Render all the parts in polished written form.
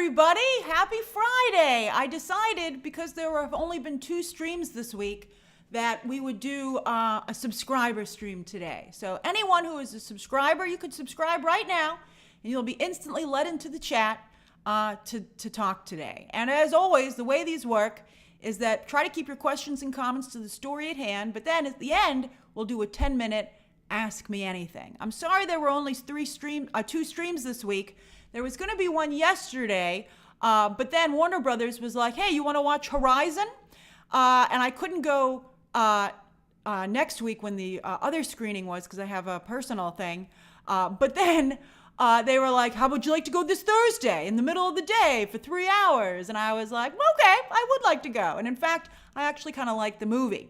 everybody. Happy Friday. I decided, because there have only been 2 streams this week, that we would do a subscriber stream today. So anyone who is a subscriber, you could subscribe right now, and you'll be instantly let into the chat to talk today. And as always, the way these work is that try to keep your questions and comments to the story at hand, but then at the end, we'll do a 10-minute Ask Me Anything. I'm sorry there were only 2 streams this week. There was going to be one yesterday, but then Warner Brothers was like, hey, you want to watch Horizon? And I couldn't go next week when the other screening was because I have a personal thing. But then they were like, how would you like to go this Thursday in the middle of the day for 3 hours? And I was like, okay, I would like to go. And in fact, I actually kind of like the movie.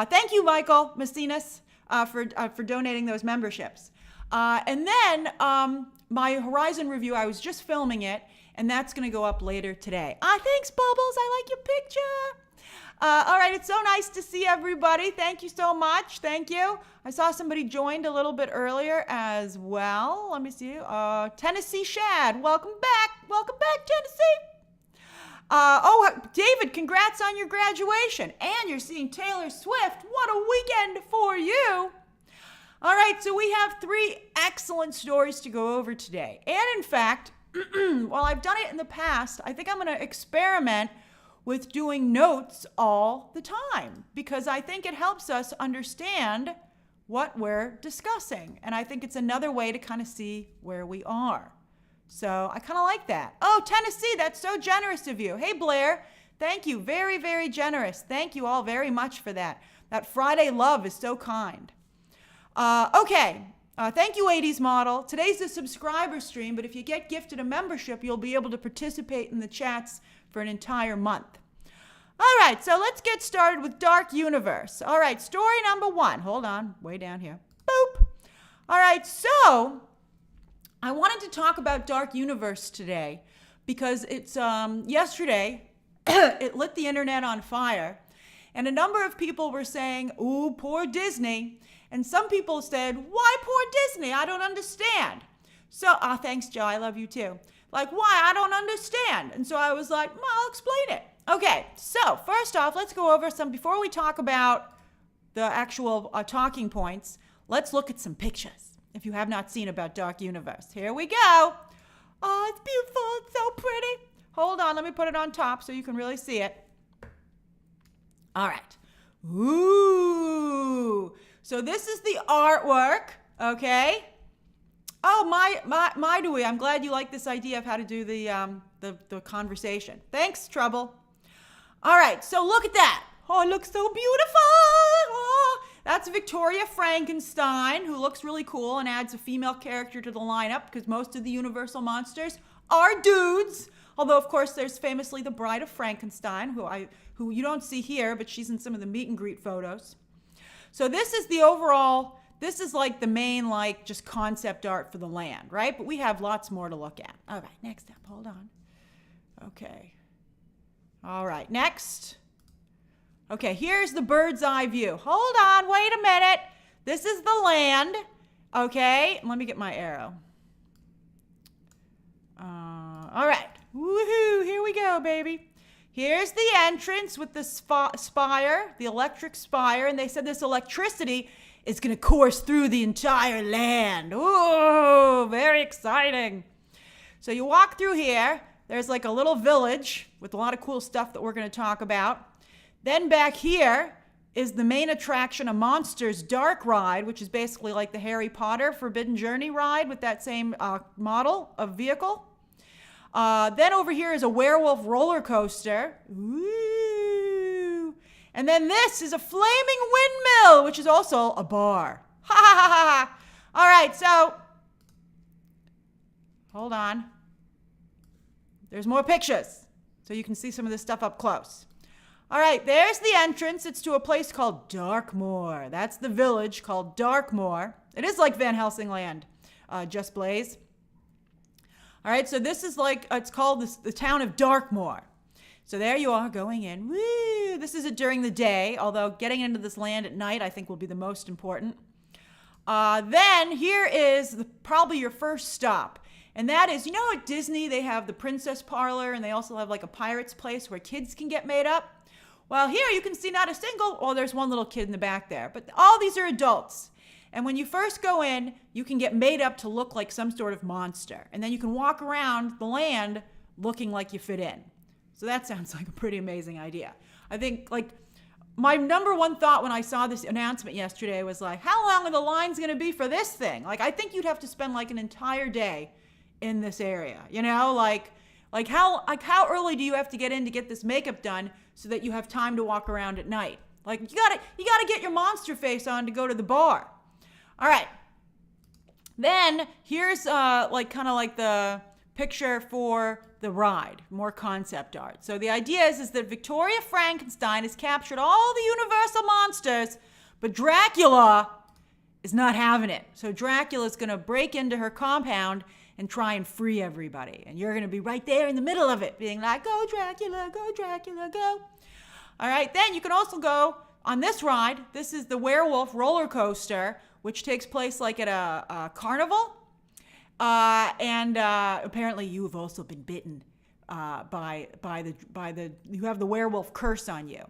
Thank you, Michael Messinas, for donating those memberships. And then my Horizon review, I was just filming it, and that's going to go up later today. Thanks, Bubbles. I like your picture. All right, it's so nice to see everybody. Thank you so much. Thank you. I saw somebody joined a little bit earlier as well. Let me see. Tennessee Shad, welcome back. Welcome back, Tennessee. David, congrats on your graduation. And you're seeing Taylor Swift. What a weekend for you. All right, so we have 3 excellent stories to go over today. And in fact, while I've done it in the past, I think I'm going to experiment with doing notes all the time because I think it helps us understand what we're discussing. And I think it's another way to kind of see where we are. So I kind of like that. Oh, Tennessee, that's so generous of you. Hey, Blair, thank you. Very, very generous. Thank you all very much for that. That Friday love is so kind. Okay. Thank you, 80s Model. Today's a subscriber stream, but if you get gifted a membership, you'll be able to participate in the chats for an entire month. All right, so let's get started with Dark Universe. All right, story number 1. Hold on, way down here. Boop. All right, so I wanted to talk about Dark Universe today because it's yesterday, it lit the internet on fire, and a number of people were saying, ooh, poor Disney. And some people said, why poor Disney? I don't understand. So, thanks, Joe. I love you too. Like, why? I don't understand. And so I was like, well, I'll explain it. Okay, so first off, let's go over before we talk about the actual talking points, let's look at some pictures, if you have not seen about Dark Universe. Here we go. Oh, it's beautiful. It's so pretty. Hold on. Let me put it on top so you can really see it. All right. Ooh. So this is the artwork, okay? Oh, my Dewey, I'm glad you like this idea of how to do the conversation. Thanks, Trouble. All right, so look at that. Oh, it looks so beautiful. Oh, that's Victoria Frankenstein, who looks really cool and adds a female character to the lineup because most of the Universal monsters are dudes. Although, of course, there's famously the Bride of Frankenstein, who you don't see here, but she's in some of the meet and greet photos. So this is the overall, this is like the main, like, just concept art for the land, right? But we have lots more to look at. All right, next up, hold on. Okay. All right, next. Okay, here's the bird's eye view. Hold on, wait a minute. This is the land, okay? Let me get my arrow. All right, woohoo, here we go, baby. Here's the entrance with the spire, the electric spire, and they said this electricity is going to course through the entire land. Ooh, very exciting. So you walk through here. There's like a little village with a lot of cool stuff that we're going to talk about. Then back here is the main attraction, a Monsters Dark ride, which is basically like the Harry Potter Forbidden Journey ride with that same model of vehicle. Then over here is a werewolf roller coaster. Ooh. And then this is a flaming windmill, which is also a bar. Ha ha ha ha. All right, so hold on. There's more pictures, so you can see some of this stuff up close. All right, there's the entrance. It's to a place called Darkmoor. That's the village called Darkmoor. It is like Van Helsing Land, Just Blaze. All right, so this is like, it's called the town of Darkmoor. So there you are going in. Woo! This is it during the day, although getting into this land at night I think will be the most important. Then here is probably your first stop. And that is, at Disney, they have the Princess Parlor, and they also have like a Pirate's Place where kids can get made up. Well, here you can see not a single, there's one little kid in the back there, but all these are adults. And when you first go in, you can get made up to look like some sort of monster. And then you can walk around the land looking like you fit in. So that sounds like a pretty amazing idea. I think, my number one thought when I saw this announcement yesterday was like, how long are the lines going to be for this thing? I think you'd have to spend an entire day in this area, how early do you have to get in to get this makeup done so that you have time to walk around at night? You gotta get your monster face on to go to the bar. All right. Then here's the picture for the ride, more concept art. So the idea is that Victoria Frankenstein has captured all the Universal monsters, but Dracula is not having it. So Dracula's going to break into her compound and try and free everybody. And you're going to be right there in the middle of it, being like, go Dracula, go. All right, then you can also go on this ride. This is the werewolf roller coaster, which takes place at a carnival. And apparently you've also been bitten by the you have the werewolf curse on you.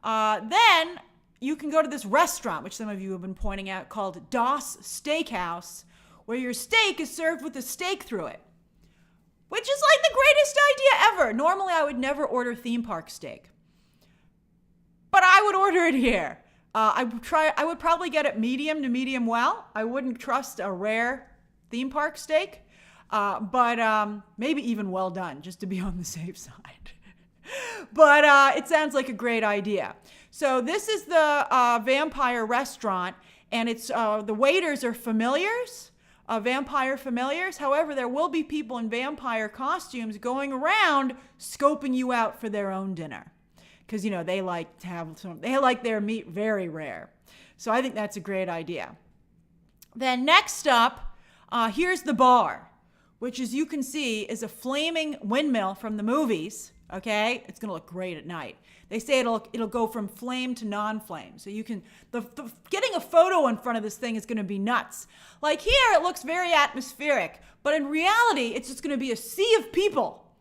Then you can go to this restaurant, which some of you have been pointing out, called Das Steakhouse, where your steak is served with a stake through it, which is the greatest idea ever. Normally I would never order theme park steak, but I would order it here. I would probably get it medium to medium well. I wouldn't trust a rare theme park steak, but maybe even well done, just to be on the safe side. But it sounds like a great idea. So this is the vampire restaurant, and it's the waiters are familiars, vampire familiars. However, there will be people in vampire costumes going around scoping you out for their own dinner, because they like their meat very rare. So I think that's a great idea. Then next up, here's the bar, which, as you can see, is a flaming windmill from the movies. Okay, it's gonna look great at night. They say it'll go from flame to non-flame. So you can getting a photo in front of this thing is gonna be nuts. Here, it looks very atmospheric, but in reality, it's just gonna be a sea of people.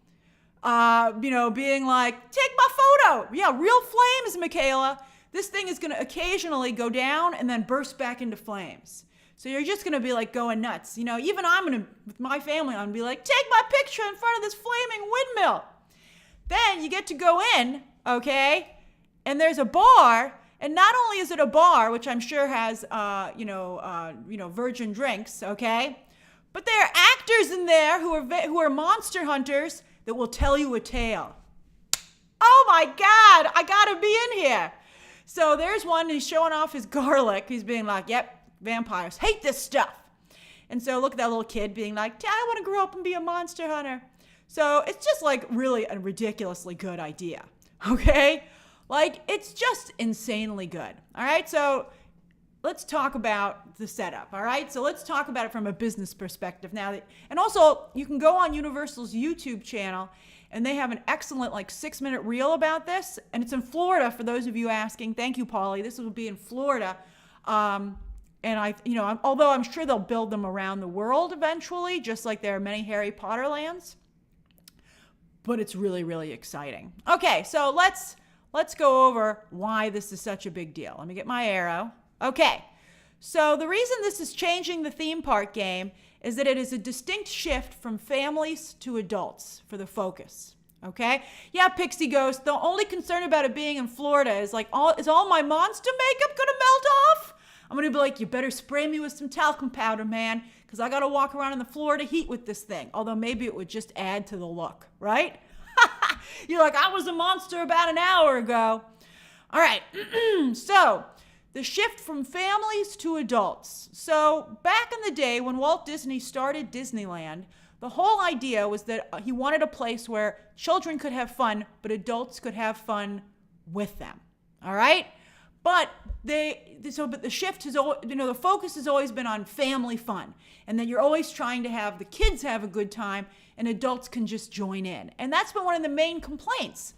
Being like, take my photo. Yeah, real flames, Michaela. This thing is gonna occasionally go down and then burst back into flames. So you're just going to be going nuts. Even I'm going to, with my family, I'm going to be like, take my picture in front of this flaming windmill. Then you get to go in, okay? And there's a bar. And not only is it a bar, which I'm sure has, virgin drinks, okay? But there are actors in there who are monster hunters that will tell you a tale. Oh my God, I got to be in here. So there's one, he's showing off his garlic. He's being like, yep. Vampires hate this stuff. And so look at that little kid being like, I want to grow up and be a monster hunter. So it's just really a ridiculously good idea. Okay? It's just insanely good. All right? So let's talk about the setup. All right? So let's talk about it from a business perspective now. And also, you can go on Universal's YouTube channel, and they have an excellent 6-minute reel about this. And it's in Florida, for those of you asking. Thank you, Polly. This will be in Florida. And although I'm sure they'll build them around the world eventually, just like there are many Harry Potter lands, but it's really, really exciting. Okay, so let's go over why this is such a big deal. Let me get my arrow. Okay, so the reason this is changing the theme park game is that it is a distinct shift from families to adults for the focus. Okay? Yeah, Pixie Ghost, the only concern about it being in Florida is is all my monster makeup gonna melt off? I'm going to be like, you better spray me with some talcum powder, man, because I got to walk around in the Florida heat with this thing. Although maybe it would just add to the look, right? You're like, I was a monster about an hour ago. All right. So the shift from families to adults. So back in the day when Walt Disney started Disneyland, the whole idea was that he wanted a place where children could have fun, but adults could have fun with them. All right? But the shift has, the focus has always been on family fun, and that you're always trying to have the kids have a good time, and adults can just join in. And that's been one of the main complaints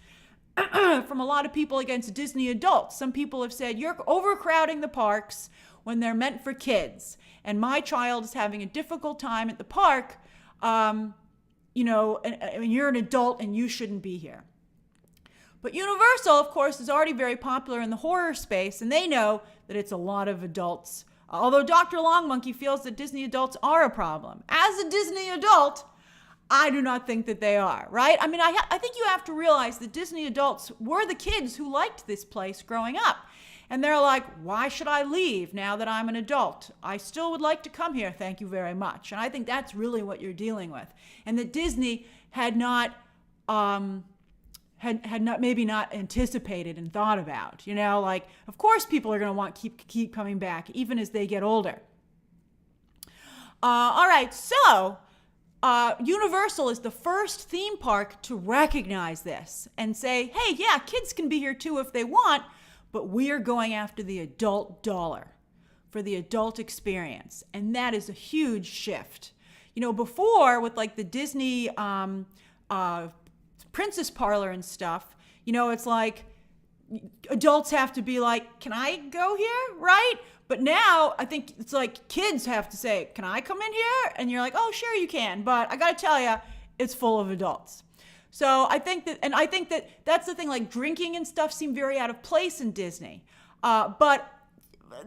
from a lot of people against Disney adults. Some people have said, you're overcrowding the parks when they're meant for kids, and my child is having a difficult time at the park and you're an adult and you shouldn't be here. But Universal, of course, is already very popular in the horror space, and they know that it's a lot of adults. Although Dr. Longmonkey feels that Disney adults are a problem. As a Disney adult, I do not think that they are, right? I mean, I think you have to realize that Disney adults were the kids who liked this place growing up. And they're like, why should I leave now that I'm an adult? I still would like to come here, thank you very much. And I think that's really what you're dealing with. And that Disney had not maybe not anticipated and thought about. Like, of course people are going to want to keep coming back, even as they get older. All right, so Universal is the first theme park to recognize this and say, hey, yeah, kids can be here too if they want, but we are going after the adult dollar for the adult experience. And that is a huge shift. Before with like the Disney Princess Parlor and stuff, it's like adults have to be like, can I go here, right? But now I think it's like kids have to say, can I come in here? And you're like, oh, sure you can. But I got to tell you, it's full of adults. So I think that that's the thing, like drinking and stuff seem very out of place in Disney. But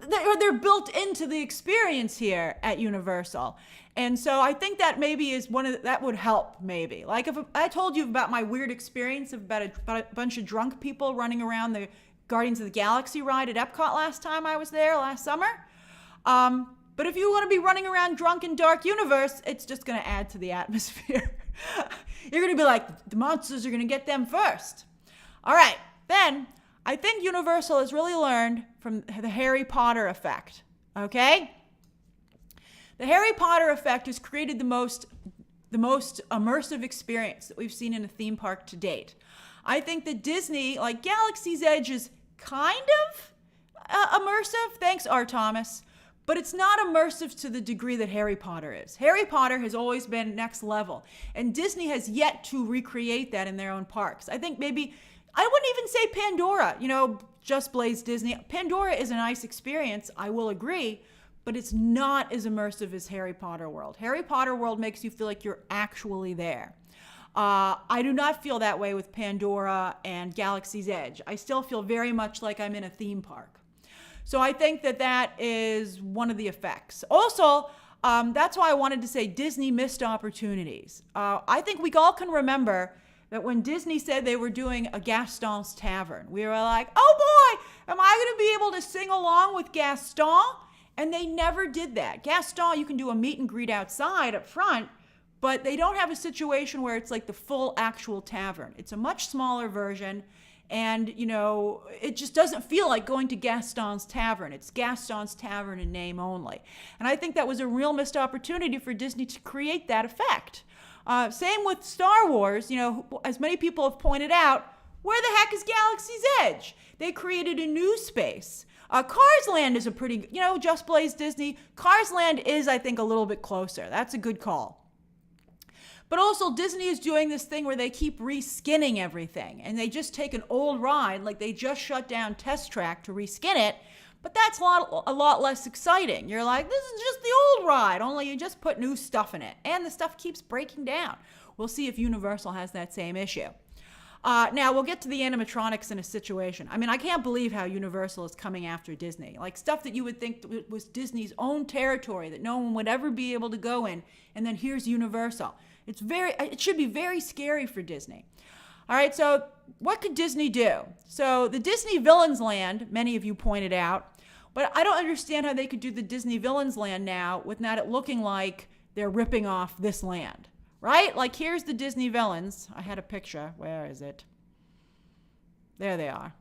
they're built into the experience here at Universal. And so I think that maybe is that would help maybe. Like if I told you about my weird experience about a bunch of drunk people running around the Guardians of the Galaxy ride at Epcot last time I was there last summer. But if you want to be running around drunk in Dark Universe, it's just going to add to the atmosphere. You're going to be like, the monsters are going to get them first. All right, then I think Universal has really learned from the Harry Potter effect, okay? The Harry Potter effect has created the most immersive experience that we've seen in a theme park to date. I think that Disney, like Galaxy's Edge, is kind of immersive. Thanks, R. Thomas. But it's not immersive to the degree that Harry Potter is. Harry Potter has always been next level. And Disney has yet to recreate that in their own parks. I think maybe, I wouldn't even say Pandora, just Blaze Disney. Pandora is a nice experience, I will agree, but it's not as immersive as Harry Potter World. Harry Potter World makes you feel like you're actually there. I do not feel that way with Pandora and Galaxy's Edge. I still feel very much like I'm in a theme park. So I think that is one of the effects. Also, that's why I wanted to say Disney missed opportunities. I think we all can remember that when Disney said they were doing a Gaston's Tavern, we were like, oh boy, am I going to be able to sing along with Gaston? And they never did that. Gaston, you can do a meet and greet outside up front, but they don't have a situation where it's like the full actual tavern. It's a much smaller version. And, it just doesn't feel like going to Gaston's Tavern. It's Gaston's Tavern in name only. And I think that was a real missed opportunity for Disney to create that effect. Same with Star Wars. As many people have pointed out, where the heck is Galaxy's Edge? They created a new space. Cars Land is a pretty, Just Blaze Disney. Cars Land is, I think, a little bit closer. That's a good call. But also Disney is doing this thing where they keep reskinning everything. And they just take an old ride, like they just shut down Test Track to reskin it. But that's a lot less exciting. You're like, this is just the old ride, only you just put new stuff in it. And the stuff keeps breaking down. We'll see if Universal has that same issue. Now, we'll get to the animatronics in a situation. I mean, I can't believe how Universal is coming after Disney. Like stuff that you would think was Disney's own territory that no one would ever be able to go in. And then here's Universal. It should be very scary for Disney. All right, so what could Disney do? So the Disney Villains Land, many of you pointed out, but I don't understand how they could do the Disney Villains Land now without it looking like they're ripping off this land, right? Like here's the Disney Villains. I had a picture. Where is it? There they are.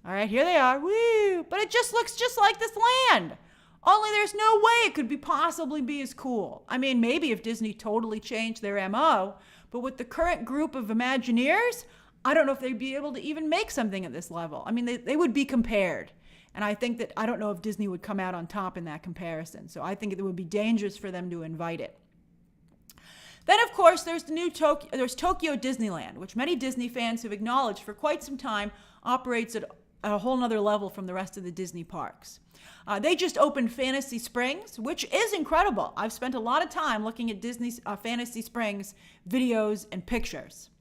All right, here they are. Woo! But it just looks just like this land. Only there's no way it could possibly be as cool. I mean, maybe if Disney totally changed their MO, but with the current group of Imagineers, I don't know if they'd be able to even make something at this level. I mean, they would be compared. And I think that, I don't know if Disney would come out on top in that comparison. So I think it would be dangerous for them to invite it. Then, of course, there's Tokyo Disneyland, which many Disney fans have acknowledged for quite some time operates at at a whole nother level from the rest of the Disney parks. They just opened Fantasy Springs, which is incredible. I've spent a lot of time looking at Disney's Fantasy Springs videos and pictures.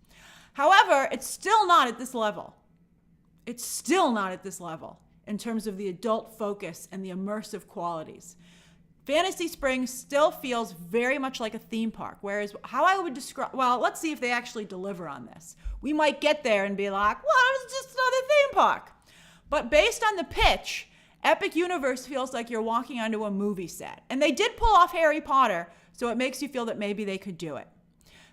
However, it's still not at this level. It's still not at this level in terms of the adult focus and the immersive qualities. Fantasy Springs still feels very much like a theme park, whereas how I would describe, well, let's see if they actually deliver on this. We might get there and be like, well, it's just another theme park. But based on the pitch, Epic Universe feels like you're walking onto a movie set. And they did pull off Harry Potter, so it makes you feel that maybe they could do it.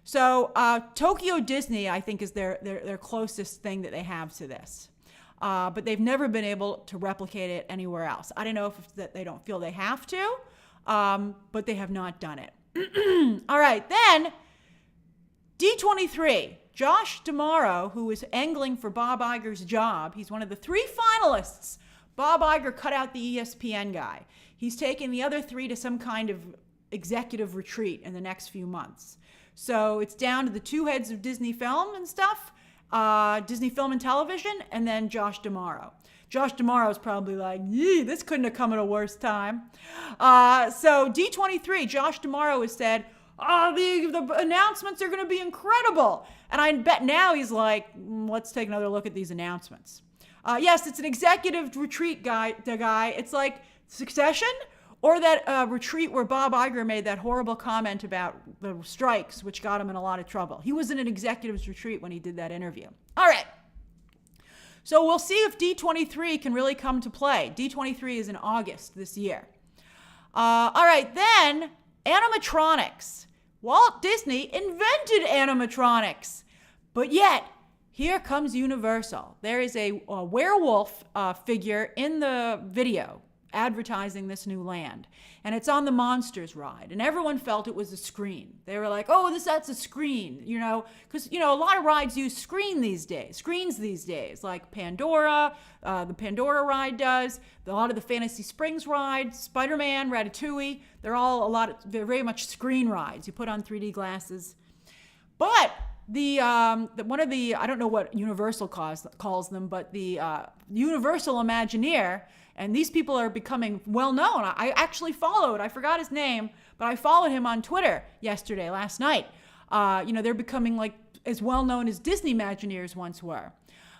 So Tokyo Disney, I think, is their closest thing that they have to this. But they've never been able to replicate it anywhere else. I don't know if it's that they don't feel they have to, but they have not done it. All right, then D23. Josh D'Amaro, who is angling for Bob Iger's job, he's one of the 3 finalists. Bob Iger cut out the ESPN guy. He's taking the other 3 to some kind of executive retreat in the next few months. So it's down to the 2 heads of Disney Film and stuff, Disney Film and Television, and then Josh D'Amaro. Josh D'Amaro is probably like, yee, this couldn't have come at a worse time. So D23, Josh D'Amaro has said, the announcements are going to be incredible. And I bet now he's like, let's take another look at these announcements. Yes, it's an executive retreat guy. It's like Succession or that retreat where Bob Iger made that horrible comment about the strikes, which got him in a lot of trouble. He was in an executive's retreat when he did that interview. All right. So we'll see if D23 can really come to play. D23 is in August this year. All right, then animatronics. Walt Disney invented animatronics, but yet here comes Universal. There is a werewolf figure in the video advertising this new land, and it's on the Monsters ride, and everyone felt it was a screen. They were like, oh, that's a screen, because a lot of rides use screens these days, like Pandora, the Pandora ride does, a lot of the Fantasy Springs rides, Spider-Man, Ratatouille, they're very much screen rides. You put on 3D glasses. But one of the, I don't know what Universal calls them, but the Universal Imagineer, and these people are becoming well known. I actually I forgot his name, but I followed him on Twitter last night. They're becoming like as well known as Disney Imagineers once were.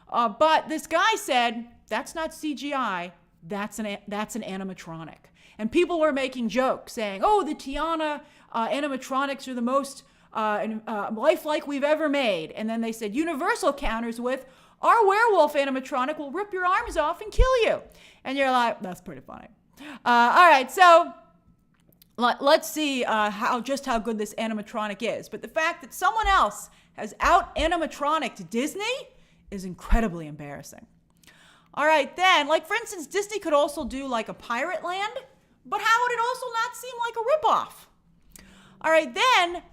But this guy said, that's not CGI, that's an animatronic. And people were making jokes saying, oh, the Tiana animatronics are the most lifelike we've ever made. And then they said Universal counters with, our werewolf animatronic will rip your arms off and kill you. And you're like, that's pretty funny. All right, so let's see how good this animatronic is. But the fact that someone else has out-animatronicked Disney is incredibly embarrassing. All right, then, like for instance, Disney could also do like a Pirate Land, but how would it also not seem like a ripoff? All right, then,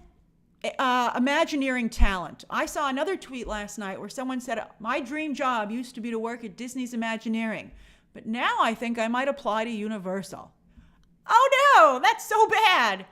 Imagineering talent. I saw another tweet last night where someone said, my dream job used to be to work at Disney's Imagineering, but now I think I might apply to Universal. Oh no, that's so bad.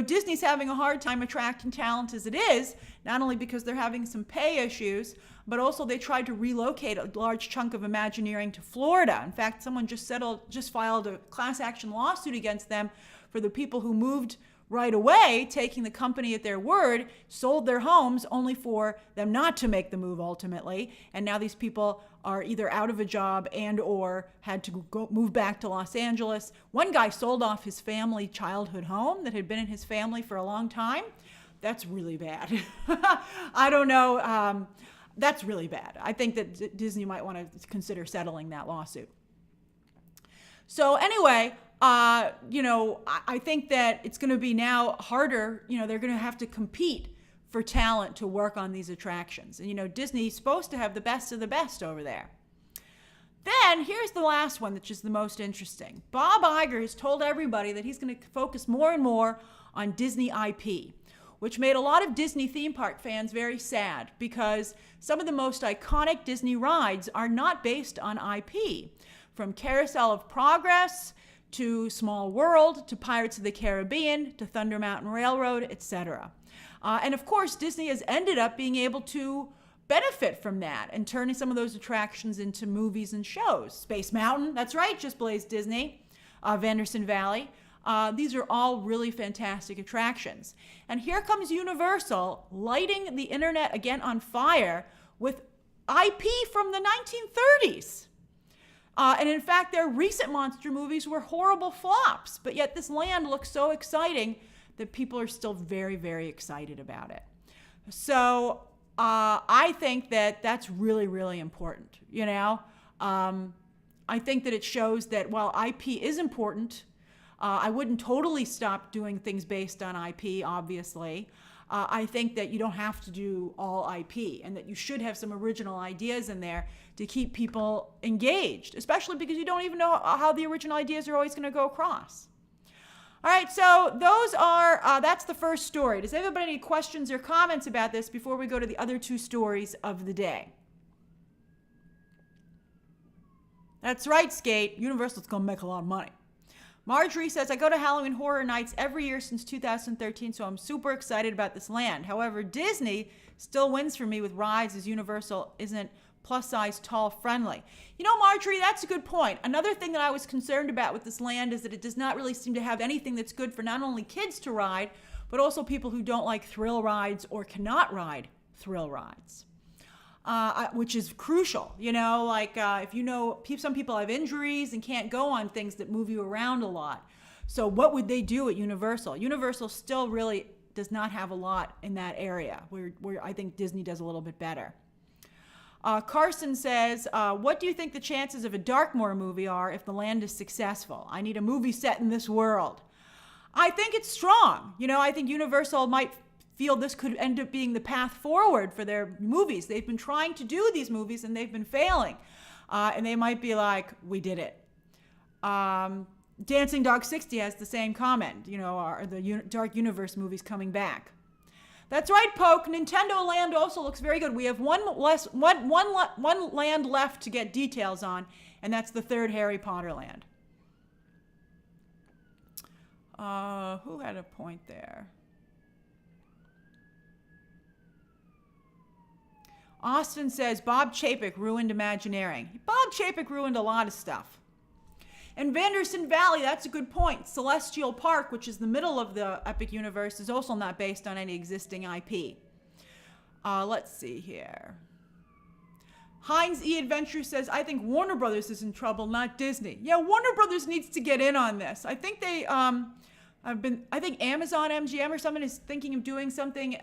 Disney's having a hard time attracting talent as it is, not only because they're having some pay issues, but also they tried to relocate a large chunk of Imagineering to Florida. In fact, someone just filed a class action lawsuit against them for the people who moved right away, taking the company at their word, sold their homes only for them not to make the move ultimately. And now these people are either out of a job and or had to move back to Los Angeles. One guy sold off his family childhood home that had been in his family for a long time. That's really bad. I don't know. That's really bad. I think that Disney might want to consider settling that lawsuit. So anyway, I think that it's going to be now harder. They're going to have to compete for talent to work on these attractions. And, Disney's supposed to have the best of the best over there. Then here's the last one, which is the most interesting. Bob Iger has told everybody that he's going to focus more and more on Disney IP, which made a lot of Disney theme park fans very sad because some of the most iconic Disney rides are not based on IP. From Carousel of Progress to Small World, to Pirates of the Caribbean, to Thunder Mountain Railroad, etc. And of course, Disney has ended up being able to benefit from that and turning some of those attractions into movies and shows. Space Mountain, that's right, just blazed Disney. Vanderson Valley. These are all really fantastic attractions. And here comes Universal lighting the internet again on fire with IP from the 1930s. And in fact, their recent monster movies were horrible flops, but yet this land looks so exciting that people are still very, very excited about it. So I think that that's really, really important, you know? I think that it shows that while IP is important, I wouldn't totally stop doing things based on IP, obviously. I think that you don't have to do all IP and that you should have some original ideas in there to keep people engaged, especially because you don't even know how the original ideas are always going to go across. All right, so those are, that's the first story. Does anybody have any questions or comments about this before we go to the other two stories of the day? That's right, Skate. Universal's going to make a lot of money. Marjorie says, I go to Halloween Horror Nights every year since 2013, so I'm super excited about this land. However, Disney still wins for me with rides as Universal isn't plus-size, tall, friendly. You know, Marjorie, that's a good point. Another thing that I was concerned about with this land is that it does not really seem to have anything that's good for not only kids to ride, but also people who don't like thrill rides or cannot ride thrill rides. Which is crucial, you know, like if you know, some people have injuries and can't go on things that move you around a lot. So what would they do at Universal? Universal still really does not have a lot in that area, where I think Disney does a little bit better. Carson says, what do you think the chances of a Darkmoor movie are if the land is successful? I need a movie set in this world. I think it's strong. You know, I think Universal might feel this could end up being the path forward for their movies. They've been trying to do these movies and they've been failing. And they might be like, we did it. Dancing Dog 60 has the same comment, you know, are the Dark Universe movies coming back? That's right, Poke. Nintendo Land also looks very good. We have one land left to get details on, and that's the third Harry Potter land. Who had a point there? Austin says, Bob Chapek ruined Imagineering. Bob Chapek ruined a lot of stuff. And Vanderson Valley, that's a good point. Celestial Park, which is the middle of the Epic Universe, is also not based on any existing IP. Let's see here. Heinz E. Adventure says, I think Warner Brothers is in trouble, not Disney. Yeah, Warner Brothers needs to get in on this. I think they, I think Amazon MGM or someone is thinking of doing something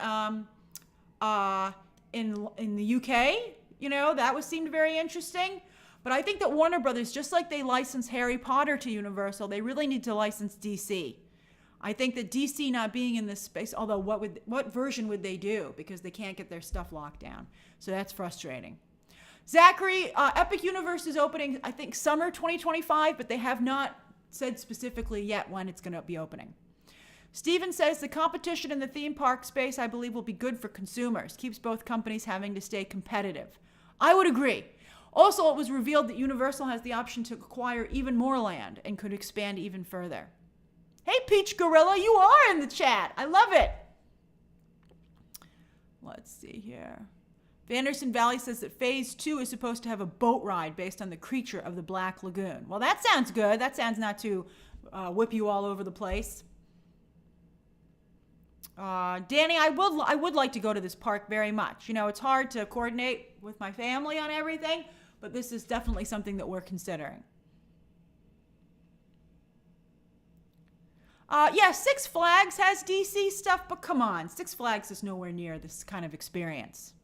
in the UK, you know, that seemed very interesting. But I think that Warner Brothers, just like they licensed Harry Potter to Universal, they really need to license DC. I think that DC not being in this space, although what version would they do? Because they can't get their stuff locked down. So that's frustrating. Zachary, Epic Universe is opening, I think, summer 2025, but they have not said specifically yet when it's going to be opening. Steven says the competition in the theme park space, I believe, will be good for consumers. Keeps both companies having to stay competitive. I would agree. Also, it was revealed that Universal has the option to acquire even more land and could expand even further. Hey, Peach Gorilla, you are in the chat. I love it. Let's see here. Vanderson Valley says that Phase 2 is supposed to have a boat ride based on the creature of the Black Lagoon. Well, that sounds good. That sounds not to whip you all over the place. Danny, I would like to go to this park very much. You know, it's hard to coordinate with my family on everything, but this is definitely something that we're considering. Yeah, Six Flags has DC stuff, but come on, Six Flags is nowhere near this kind of experience.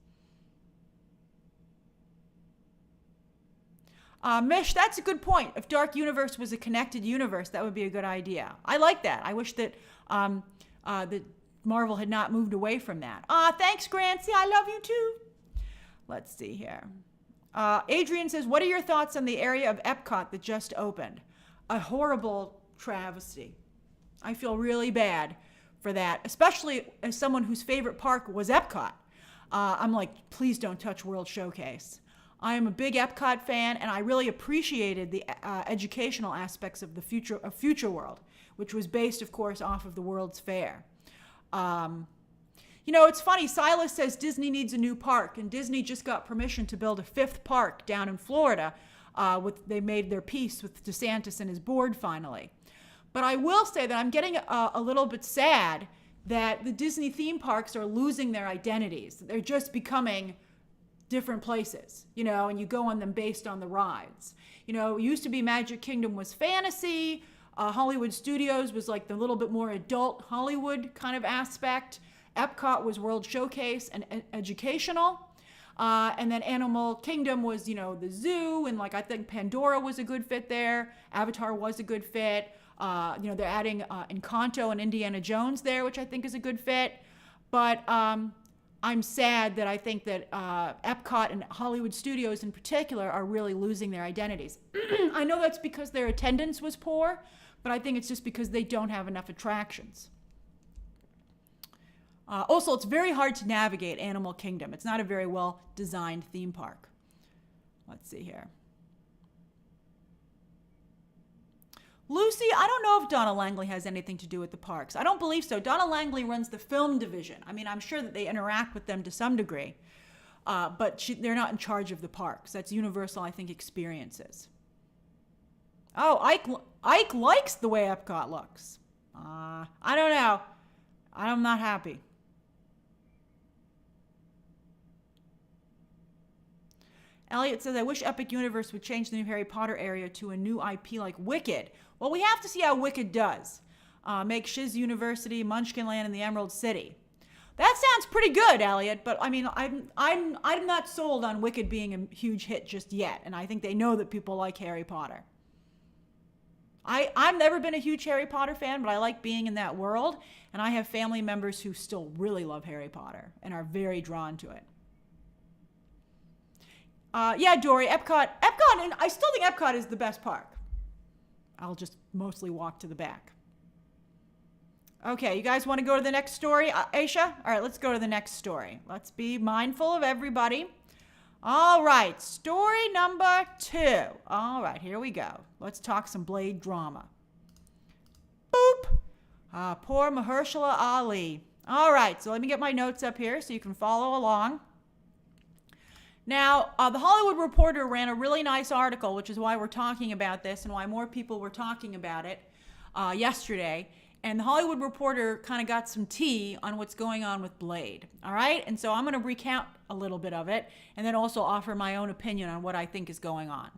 Mish, that's a good point. If Dark Universe was a connected universe, that would be a good idea. I like that. I wish that that Marvel had not moved away from that. Thanks, Grancy. I love you too. Let's see here. Adrian says, what are your thoughts on the area of Epcot that just opened? A horrible travesty. I feel really bad for that, especially as someone whose favorite park was Epcot. I'm like, please don't touch World Showcase. I am a big Epcot fan, and I really appreciated the educational aspects of the Future World, which was based, of course, off of the World's Fair. You know, it's funny. Silas says Disney needs a new park, and Disney just got permission to build a 5th park down in Florida. They made their peace with DeSantis and his board finally. But I will say that I'm getting a little bit sad that the Disney theme parks are losing their identities. They're just becoming different places, you know, and you go on them based on the rides. You know, it used to be Magic Kingdom was fantasy. Hollywood Studios was like the little bit more adult Hollywood kind of aspect. Epcot was World Showcase and educational. And then Animal Kingdom was, you know, the zoo. And like, I think Pandora was a good fit there. Avatar was a good fit. You know, they're adding Encanto and Indiana Jones there, which I think is a good fit. But I'm sad that I think that Epcot and Hollywood Studios in particular are really losing their identities. I know that's because their attendance was poor, but I think it's just because they don't have enough attractions. Also, it's very hard to navigate Animal Kingdom. It's not a very well designed theme park. Let's see here. Lucy, I don't know if Donna Langley has anything to do with the parks. I don't believe so. Donna Langley runs the film division. I mean, I'm sure that they interact with them to some degree, but they're not in charge of the parks. That's Universal, I think, Experiences. Oh, Ike likes the way Epcot looks. I don't know. I'm not happy. Elliot says, I wish Epic Universe would change the new Harry Potter area to a new IP like Wicked. Well, we have to see how Wicked does. Make Shiz University, Munchkinland, and the Emerald City. That sounds pretty good, Elliot, but I mean, I'm not sold on Wicked being a huge hit just yet, and I think they know that people like Harry Potter. I've never been a huge Harry Potter fan, but I like being in that world, and I have family members who still really love Harry Potter and are very drawn to it. Yeah, Dory, Epcot, and I still think Epcot is the best park. I'll just mostly walk to the back. Okay, you guys want to go to the next story, Aisha? All right, let's go to the next story. Let's be mindful of everybody. All right, story number 2. All right, here we go. Let's talk some Blade drama. Boop. Poor Mahershala Ali. All right, so let me get my notes up here so you can follow along. Now, the Hollywood Reporter ran a really nice article, which is why we're talking about this and why more people were talking about it yesterday. And the Hollywood Reporter kind of got some tea on what's going on with Blade. All right? And so I'm going to recount a little bit of it and then also offer my own opinion on what I think is going on.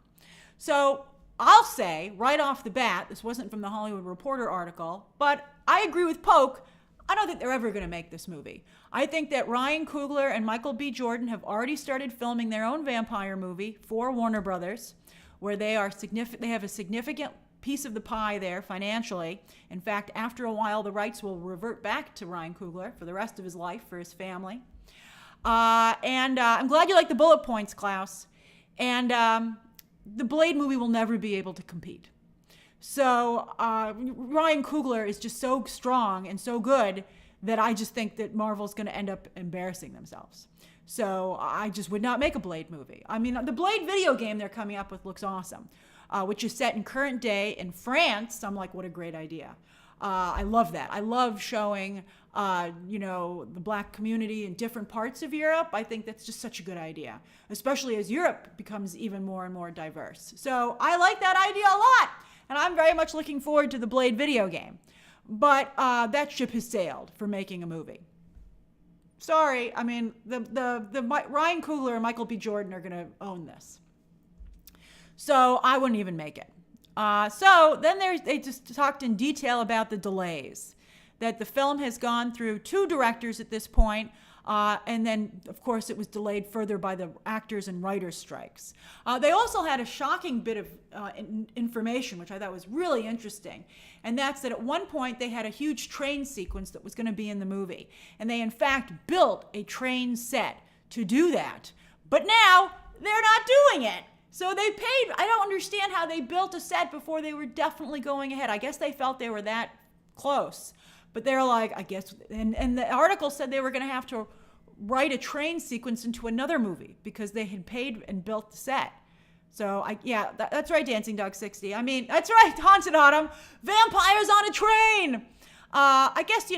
So I'll say right off the bat, this wasn't from the Hollywood Reporter article, but I agree with Poke. I don't think they're ever going to make this movie. I think that Ryan Coogler and Michael B. Jordan have already started filming their own vampire movie for Warner Brothers, where they have a significant piece of the pie there financially. In fact, after a while, the rights will revert back to Ryan Coogler for the rest of his life, for his family. And I'm glad you like the bullet points, Klaus. And the Blade movie will never be able to compete. So Ryan Coogler is just so strong and so good that I just think that Marvel's going to end up embarrassing themselves. So I just would not make a Blade movie. I mean, the Blade video game they're coming up with looks awesome, which is set in current day in France. I'm like, what a great idea. I love that. I love showing, the Black community in different parts of Europe. I think that's just such a good idea, especially as Europe becomes even more and more diverse. So I like that idea a lot. And I'm very much looking forward to the Blade video game. But that ship has sailed for making a movie. Sorry, I mean, the Ryan Coogler and Michael B. Jordan are going to own this. So I wouldn't even make it. So then they just talked in detail about the delays. That the film has gone through 2 directors at this point. And then, of course, it was delayed further by the actors and writers' strikes. They also had a shocking bit of information, which I thought was really interesting. And that's that at one point they had a huge train sequence that was going to be in the movie. And they, in fact, built a train set to do that. But now they're not doing it. So they paid. I don't understand how they built a set before they were definitely going ahead. I guess they felt they were that close. But they're like, I guess, and the article said they were going to have to write a train sequence into another movie because they had paid and built the set. So, that's right, Dancing Dog 60. I mean, that's right, Haunted Autumn. Vampires on a train. I guess,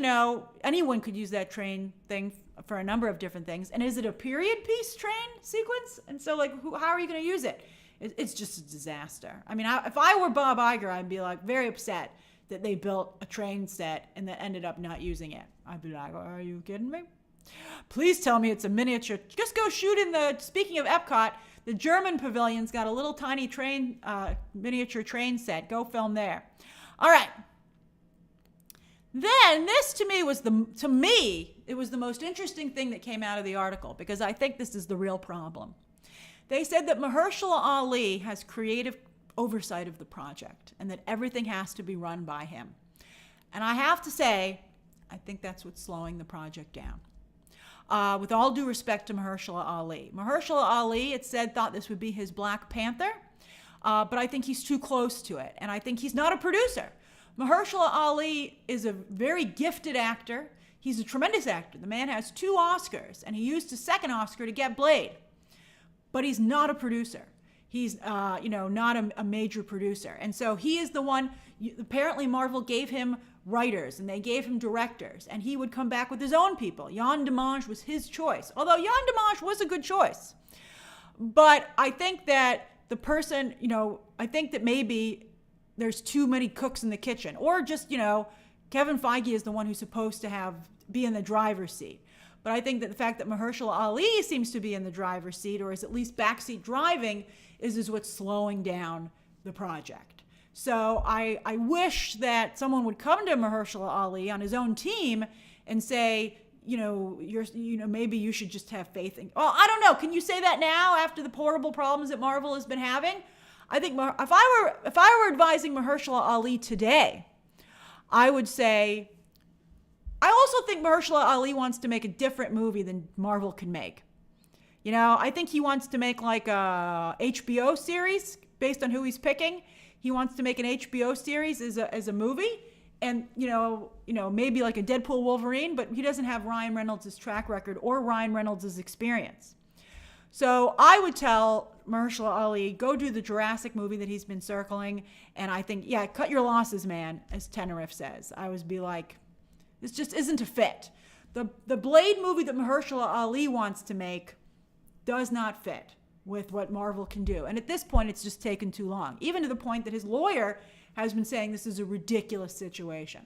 anyone could use that train thing for a number of different things. And is it a period piece train sequence? And so, how are you going to use it? It's just a disaster. I mean, if I were Bob Iger, I'd be very upset that they built a train set and that ended up not using it. I'd be like, are you kidding me? Please tell me it's a miniature. Just go shoot speaking of Epcot, the German pavilion's got a little tiny miniature train set. Go film there. All right. Then this to me, it was the most interesting thing that came out of the article, because I think this is the real problem. They said that Mahershala Ali has creative oversight of the project and that everything has to be run by him. And I have to say, I think that's what's slowing the project down. With all due respect to Mahershala Ali. Mahershala Ali, it said, thought this would be his Black Panther, but I think he's too close to it. And I think he's not a producer. Mahershala Ali is a very gifted actor. He's a tremendous actor. The man has 2 Oscars, and he used his second Oscar to get Blade. But he's not a producer. He's, not a major producer. And so he is the one, apparently Marvel gave him writers and they gave him directors, and he would come back with his own people. Yann Demange was his choice, although Yann Demange was a good choice. But I think that the person, I think that maybe there's too many cooks in the kitchen, or just, Kevin Feige is the one who's supposed to be in the driver's seat. But I think that the fact that Mahershala Ali seems to be in the driver's seat, or is at least backseat driving, is what's slowing down the project. So I wish that someone would come to Mahershala Ali on his own team and say, maybe you should just have faith in. Well, I don't know. Can you say that now after the horrible problems that Marvel has been having? I think if I were advising Mahershala Ali today, I would say, I also think Mahershala Ali wants to make a different movie than Marvel can make. I think he wants to make like a HBO series based on who he's picking. He wants to make an HBO series as a movie, and maybe like a Deadpool Wolverine, but he doesn't have Ryan Reynolds' track record or Ryan Reynolds' experience. So I would tell Mahershala Ali, go do the Jurassic movie that he's been circling, and I think, cut your losses, man, as Tenerife says. I would be like, this just isn't a fit. The Blade movie that Mahershala Ali wants to make does not fit with what Marvel can do. And at this point, it's just taken too long, even to the point that his lawyer has been saying this is a ridiculous situation.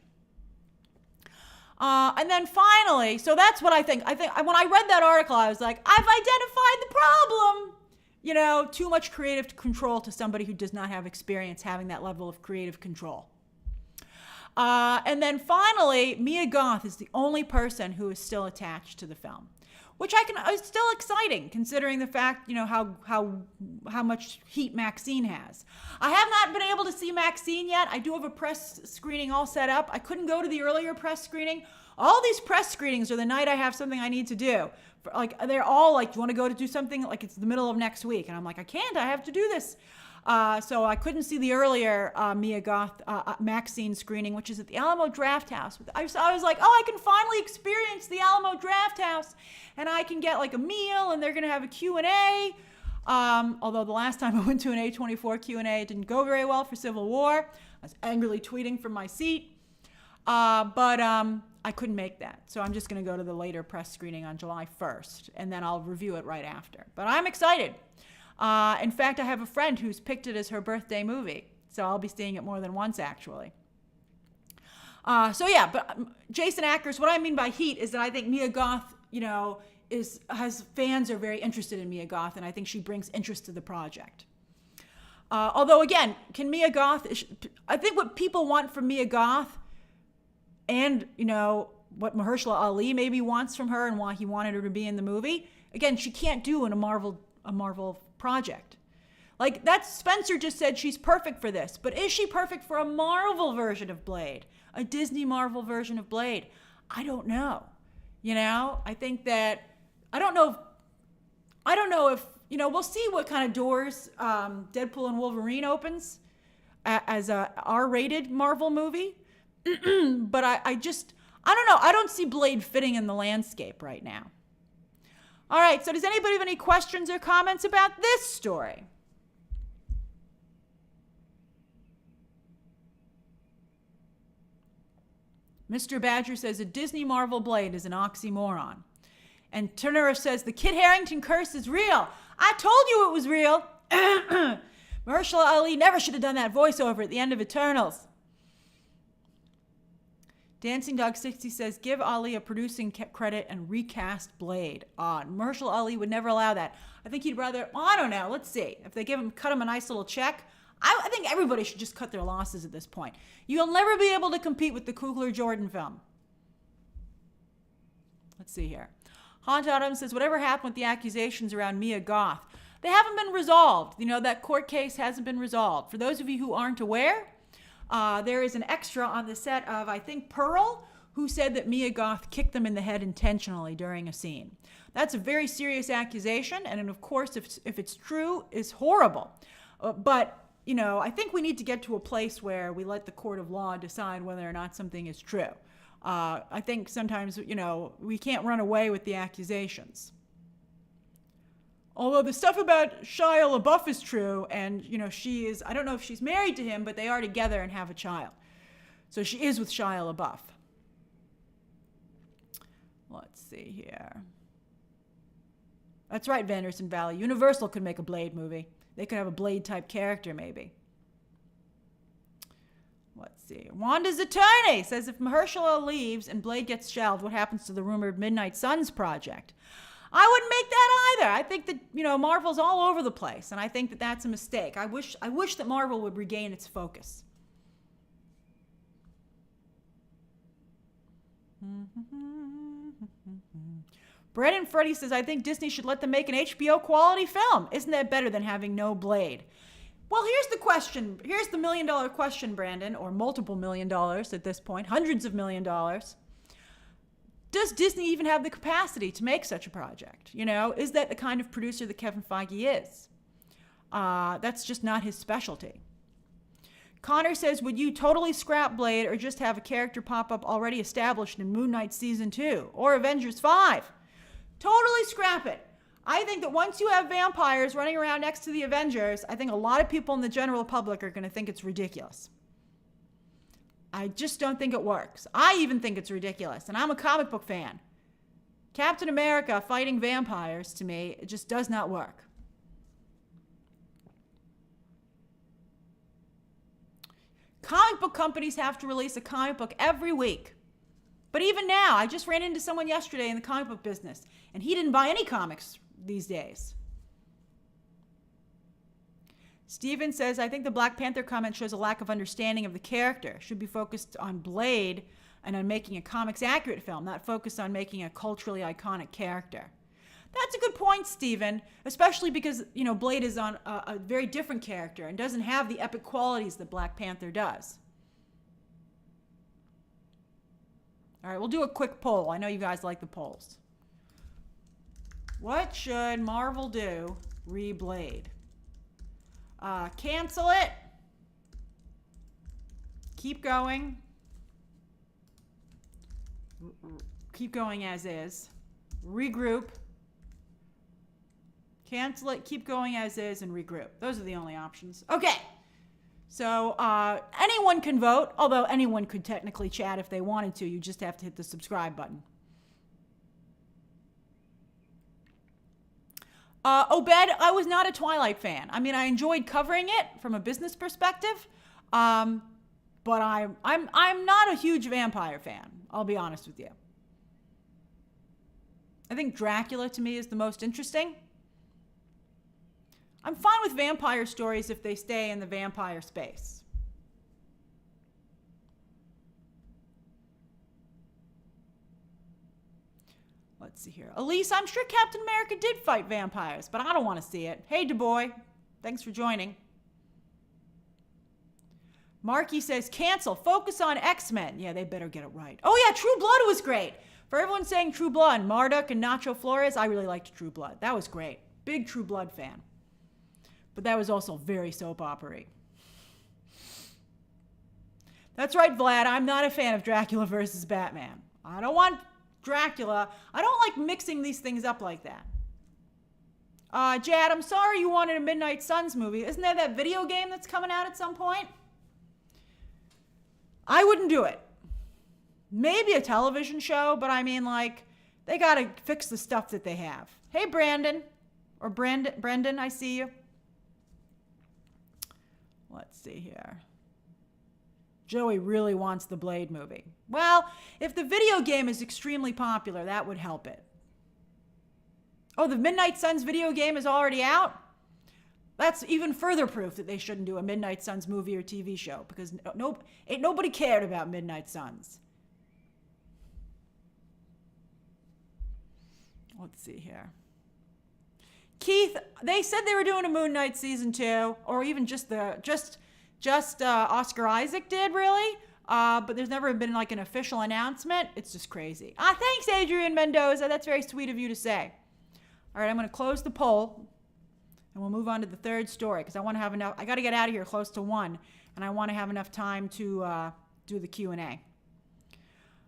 And then finally, so that's what I think. I think when I read that article, I was like, I've identified the problem. Too much creative control to somebody who does not have experience having that level of creative control. And then finally, Mia Goth is the only person who is still attached to the film, which is still exciting considering the fact, how much heat Maxine has. I have not been able to see Maxine yet. I do have a press screening all set up. I couldn't go to the earlier press screening. All these press screenings are the night I have something I need to do. They're all like, do you want to go to do something? Like it's the middle of next week. And I'm like, I can't, I have to do this. So I couldn't see the earlier Mia Goth Maxine screening, which is at the Alamo Drafthouse. I was like, I can finally experience the Alamo Drafthouse, and I can get like a meal, and they're going to have a Q&A. Although the last time I went to an A24 Q&A, it didn't go very well for Civil War. I was angrily tweeting from my seat. But I couldn't make that. So I'm just going to go to the later press screening on July 1st, and then I'll review it right after. But I'm excited. In fact, I have a friend who's picked it as her birthday movie. So I'll be seeing it more than once, actually. But Jason Ackers, what I mean by heat is that I think Mia Goth, fans are very interested in Mia Goth, and I think she brings interest to the project. Although, again, can Mia Goth, I think what people want from Mia Goth and, what Mahershala Ali maybe wants from her and why he wanted her to be in the movie, again, she can't do in a Marvel project. Like that Spencer just said she's perfect for this, but is she perfect for a Marvel version of Blade? A Disney Marvel version of Blade? I don't know. I think that, I don't know if, we'll see what kind of doors Deadpool and Wolverine opens as a R-rated Marvel movie. But I don't know. I don't see Blade fitting in the landscape right now. All right, so does anybody have any questions or comments about this story? Mr. Badger says a Disney Marvel blade is an oxymoron. And Turner says the Kit Harington curse is real. I told you it was real. Mahershala Ali never should have done that voiceover at the end of Eternals. Dancing Dog 60 says give Ali a producing credit and recast Blade. Mahershala Ali would never allow that. I think he'd rather, well, I don't know, let's see. If they cut him a nice little check, I think everybody should just cut their losses at this point. You'll never be able to compete with the Coogler-Jordan film. Let's see here. Haunt Autumn says, whatever happened with the accusations around Mia Goth? They haven't been resolved. You know, that court case hasn't been resolved. For those of you who aren't aware, there is an extra on the set of, I think, Pearl, who said that Mia Goth kicked them in the head intentionally during a scene. That's a very serious accusation, and of course, if it's true, is horrible. But, you know, I think we need to get to a place where we let the court of law decide whether or not something is true. I think sometimes, you know, we can't run away with the accusations. Although the stuff about Shia LaBeouf is true, and, you know, she is, I don't know if she's married to him, but they are together and have a child. So she is with Shia LaBeouf. Let's see here. That's right, Vanderson Valley. Universal could make a Blade movie. They could have a Blade-type character, maybe. Let's see. Wanda's attorney says if Mahershala leaves and Blade gets shelved, what happens to the rumored Midnight Suns project? I wouldn't make that either. I think that, you know, Marvel's all over the place, and I think that that's a mistake. I wish that Marvel would regain its focus. Brandon Freddy says, I think Disney should let them make an HBO quality film. Isn't that better than having no Blade? Well, here's the question. Here's the $1 million question, Brandon, or multiple $1 million at this point, hundreds of $1 million. Does Disney even have the capacity to make such a project? You know, is that the kind of producer that Kevin Feige is? That's just not his specialty. Connor says, would you totally scrap Blade or just have a character pop up already established in Moon Knight Season 2 or Avengers 5? Totally scrap it. I think that once you have vampires running around next to the Avengers, I think a lot of people in the general public are going to think it's ridiculous. I just don't think it works. I even think it's ridiculous, and I'm a comic book fan. Captain America fighting vampires, to me, it just does not work. Comic book companies have to release a comic book every week. But even now, I just ran into someone yesterday in the comic book business, and he didn't buy any comics these days. Steven says, I think the Black Panther comment shows a lack of understanding of the character. Should be focused on Blade and on making a comics-accurate film, not focused on making a culturally iconic character. That's a good point, Steven, especially because, you know, Blade is on a very different character and doesn't have the epic qualities that Black Panther does. All right, we'll do a quick poll. I know you guys like the polls. What should Marvel do re-Blade? Cancel it. Keep going. Keep going as is. Regroup. Cancel it, keep going as is, and regroup. Those are the only options. Okay. So anyone can vote, although anyone could technically chat if they wanted to. You just have to hit the subscribe button. Obed, I was not a Twilight fan. I mean, I enjoyed covering it from a business perspective, but I'm not a huge vampire fan. I'll be honest with you. I think Dracula to me is the most interesting. I'm fine with vampire stories if they stay in the vampire space. Let's see here. Elise, I'm sure Captain America did fight vampires, but I don't want to see it. Hey, DuBois. Thanks for joining. Marky says, cancel. Focus on X-Men. Yeah, they better get it right. Oh, yeah, True Blood was great. For everyone saying True Blood, Marduk and Nacho Flores, I really liked True Blood. That was great. Big True Blood fan. But that was also very soap opera-y. That's right, Vlad. I'm not a fan of Dracula versus Batman. I don't want Dracula. I don't like mixing these things up like that. Jad, I'm sorry you wanted a Midnight Suns movie. Isn't there that video game that's coming out at some point? I wouldn't do it. maybe a television show, but I mean, like, they got to fix the stuff that they have. Hey, Brendan, I see you. Let's see here. Joey really wants the Blade movie. Well, if the video game is extremely popular, that would help it. Oh, the Midnight Suns video game is already out? That's even further proof that they shouldn't do a Midnight Suns movie or TV show, because ain't nobody cared about Midnight Suns. Let's see here. Keith, they said they were doing a Moon Knight season 2, or even just Oscar Isaac did, really. But there's never been like an official announcement. It's just crazy. Thanks, Adrian Mendoza. That's very sweet of you to say. All right, I'm going to close the poll, and we'll move on to the third story, because I want to have enough. I got to get out of here close to 1, and I want to have enough time to do the Q&A.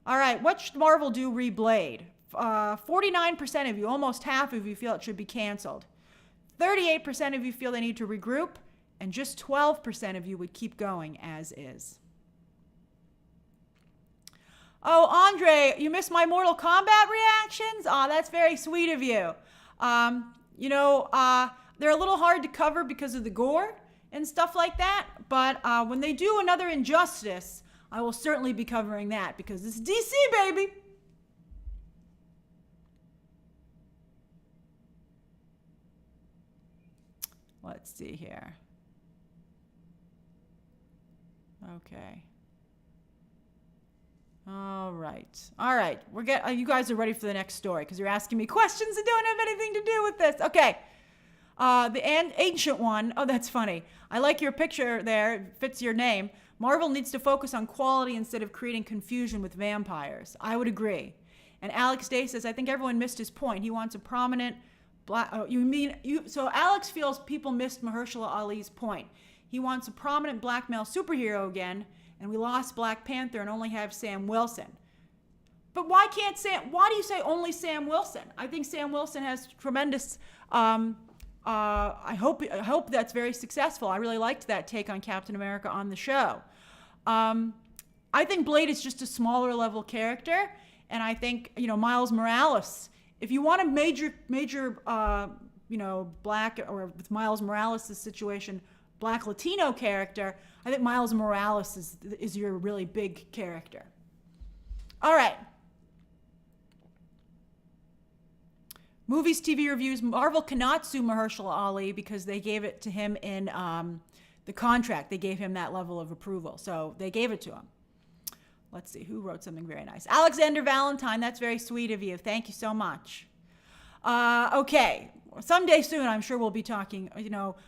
All right, what should Marvel do re-Blade? 49% of you, almost half of you, feel it should be canceled. 38% of you feel they need to regroup, and just 12% of you would keep going as is. Oh, Andre, you missed my Mortal Kombat reactions? That's very sweet of you. They're a little hard to cover because of the gore and stuff like that, but when they do another Injustice, I will certainly be covering that, because it's DC, baby. Let's see here. Okay. All right. You guys are ready for the next story, because you're asking me questions that don't have anything to do with this. Okay. The ancient one. Oh, that's funny. I like your picture there. It fits your name. Marvel needs to focus on quality instead of creating confusion with vampires. I would agree. And Alex Day says, I think everyone missed his point. He wants a prominent black. So Alex feels people missed Mahershala Ali's point. He wants a prominent black male superhero again, and we lost Black Panther and only have Sam Wilson. But why do you say only Sam Wilson? I think Sam Wilson has tremendous, I hope that's very successful. I really liked that take on Captain America on the show. I think Blade is just a smaller level character, and I think, Miles Morales, if you want a major, black, or with Miles Morales' situation, black Latino character, I think Miles Morales is your really big character. All right. Movies, TV reviews. Marvel cannot sue Mahershala Ali because they gave it to him in the contract. They gave him that level of approval. So they gave it to him. Let's see. Who wrote something very nice? Alexander Valentine. That's very sweet of you. Thank you so much. Okay. Someday soon, I'm sure we'll be talking,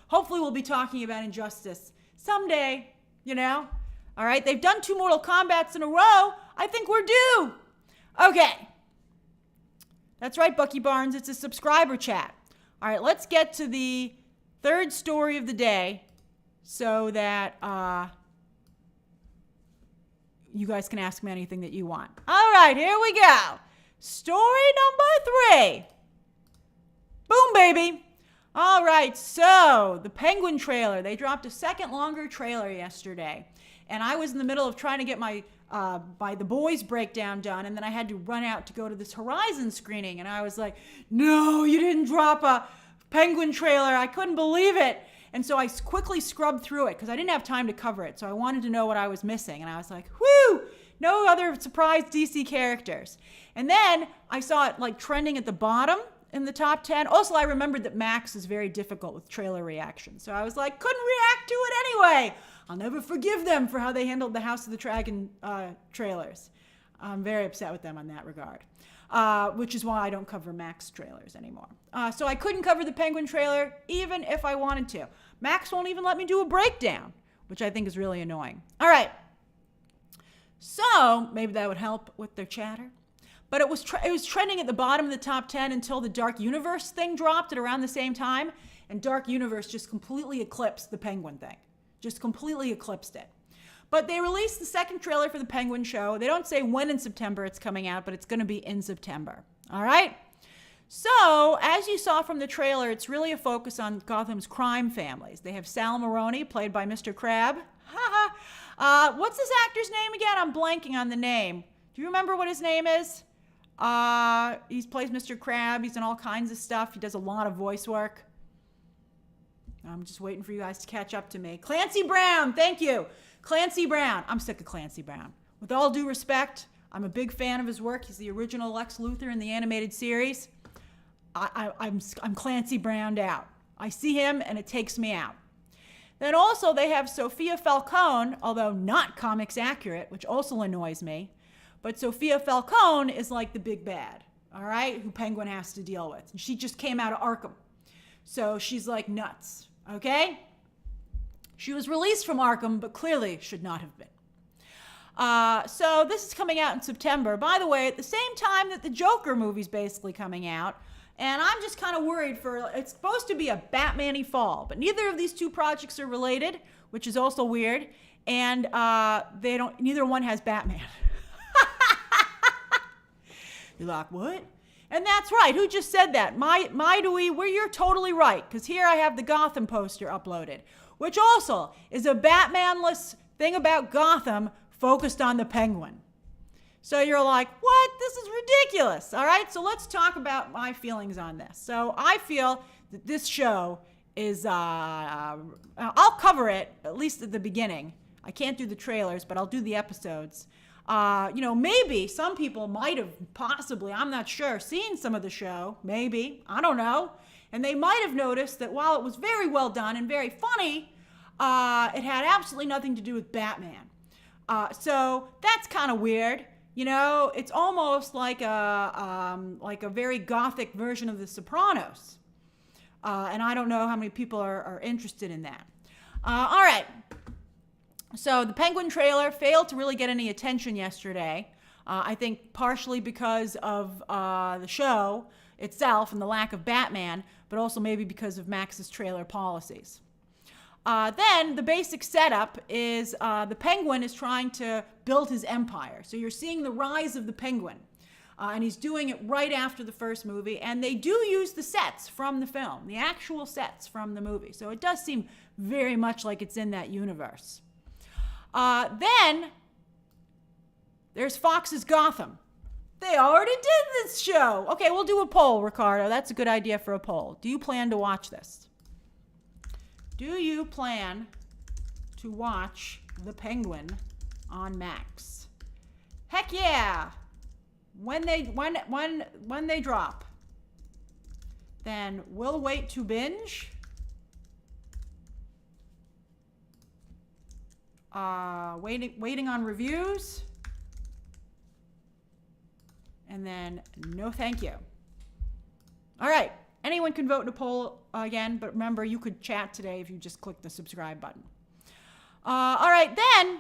hopefully we'll be talking about Injustice. Someday, All right. They've done 2 Mortal Kombats in a row. I think we're due. Okay. That's right, Bucky Barnes. It's a subscriber chat. All right. Let's get to the third story of the day so that you guys can ask me anything that you want. All right. Here we go. Story number 3. Boom, baby. All right, so the Penguin trailer. They dropped a second longer trailer yesterday. And I was in the middle of trying to get my by the boys breakdown done, and then I had to run out to go to this Horizon screening. And I was like, no, you didn't drop a Penguin trailer. I couldn't believe it. And so I quickly scrubbed through it because I didn't have time to cover it. So I wanted to know what I was missing. And I was like, whoo, no other surprise DC characters. And then I saw it like trending at the bottom in the top 10. Also, I remembered that Max is very difficult with trailer reactions. So I was like, couldn't react to it anyway. I'll never forgive them for how they handled the House of the Dragon trailers. I'm very upset with them on that regard, which is why I don't cover Max trailers anymore. So I couldn't cover the Penguin trailer even if I wanted to. Max won't even let me do a breakdown, which I think is really annoying. All right. So maybe that would help with their chatter. But it was trending at the bottom of the top 10 until the Dark Universe thing dropped at around the same time. And Dark Universe just completely eclipsed the Penguin thing. Just completely eclipsed it. But they released the second trailer for the Penguin show. They don't say when in September it's coming out, but it's going to be in September. All right? So, as you saw from the trailer, it's really a focus on Gotham's crime families. They have Sal Maroni, played by Mr. Crab. What's this actor's name again? I'm blanking on the name. Do you remember what his name is? He plays Mr. Crab. He's in all kinds of stuff. He does a lot of voice work. I'm just waiting for you guys to catch up to me. Clancy Brown, thank you. Clancy Brown. I'm sick of Clancy Brown. With all due respect, I'm a big fan of his work. He's the original Lex Luthor in the animated series. I'm Clancy Browned out. I see him and it takes me out. Then also they have Sophia Falcone, although not comics accurate, which also annoys me. But Sophia Falcone is like the big bad, all right, who Penguin has to deal with. And she just came out of Arkham. So she's like nuts, okay? She was released from Arkham, but clearly should not have been. So this is coming out in September. By the way, at the same time that the Joker movie's basically coming out. And I'm just kind of worried it's supposed to be a Batman-y fall, but neither of these two projects are related, which is also weird. And neither one has Batman. You're like, what? And that's right. Who just said that? You're totally right. Because here I have the Gotham poster uploaded, which also is a Batman-less thing about Gotham focused on the Penguin. So you're like, what? This is ridiculous. All right, so let's talk about my feelings on this. So I feel that this show is, I'll cover it, at least at the beginning. I can't do the trailers, but I'll do the episodes. Maybe some people might have possibly, I'm not sure, seen some of the show. Maybe. I don't know. And they might have noticed that while it was very well done and very funny, it had absolutely nothing to do with Batman. So that's kind of weird. It's almost like a very gothic version of The Sopranos. And I don't know how many people are interested in that. All right. So the Penguin trailer failed to really get any attention yesterday. I think partially because of the show itself and the lack of Batman, but also maybe because of Max's trailer policies. Then the basic setup is the Penguin is trying to build his empire. So you're seeing the rise of the Penguin. And he's doing it right after the first movie. And they do use the sets from the film, the actual sets from the movie. So it does seem very much like it's in that universe. Then there's Fox's Gotham. They already did this show. Okay, we'll do a poll, Ricardo. That's a good idea for a poll. Do you plan to watch this? Do you plan to watch The Penguin on Max? Heck yeah! When they drop, then we'll wait to binge. Waiting on reviews. And then no thank you. All right. Anyone can vote in a poll again, but remember, you could chat today if you just click the subscribe button. All right, then,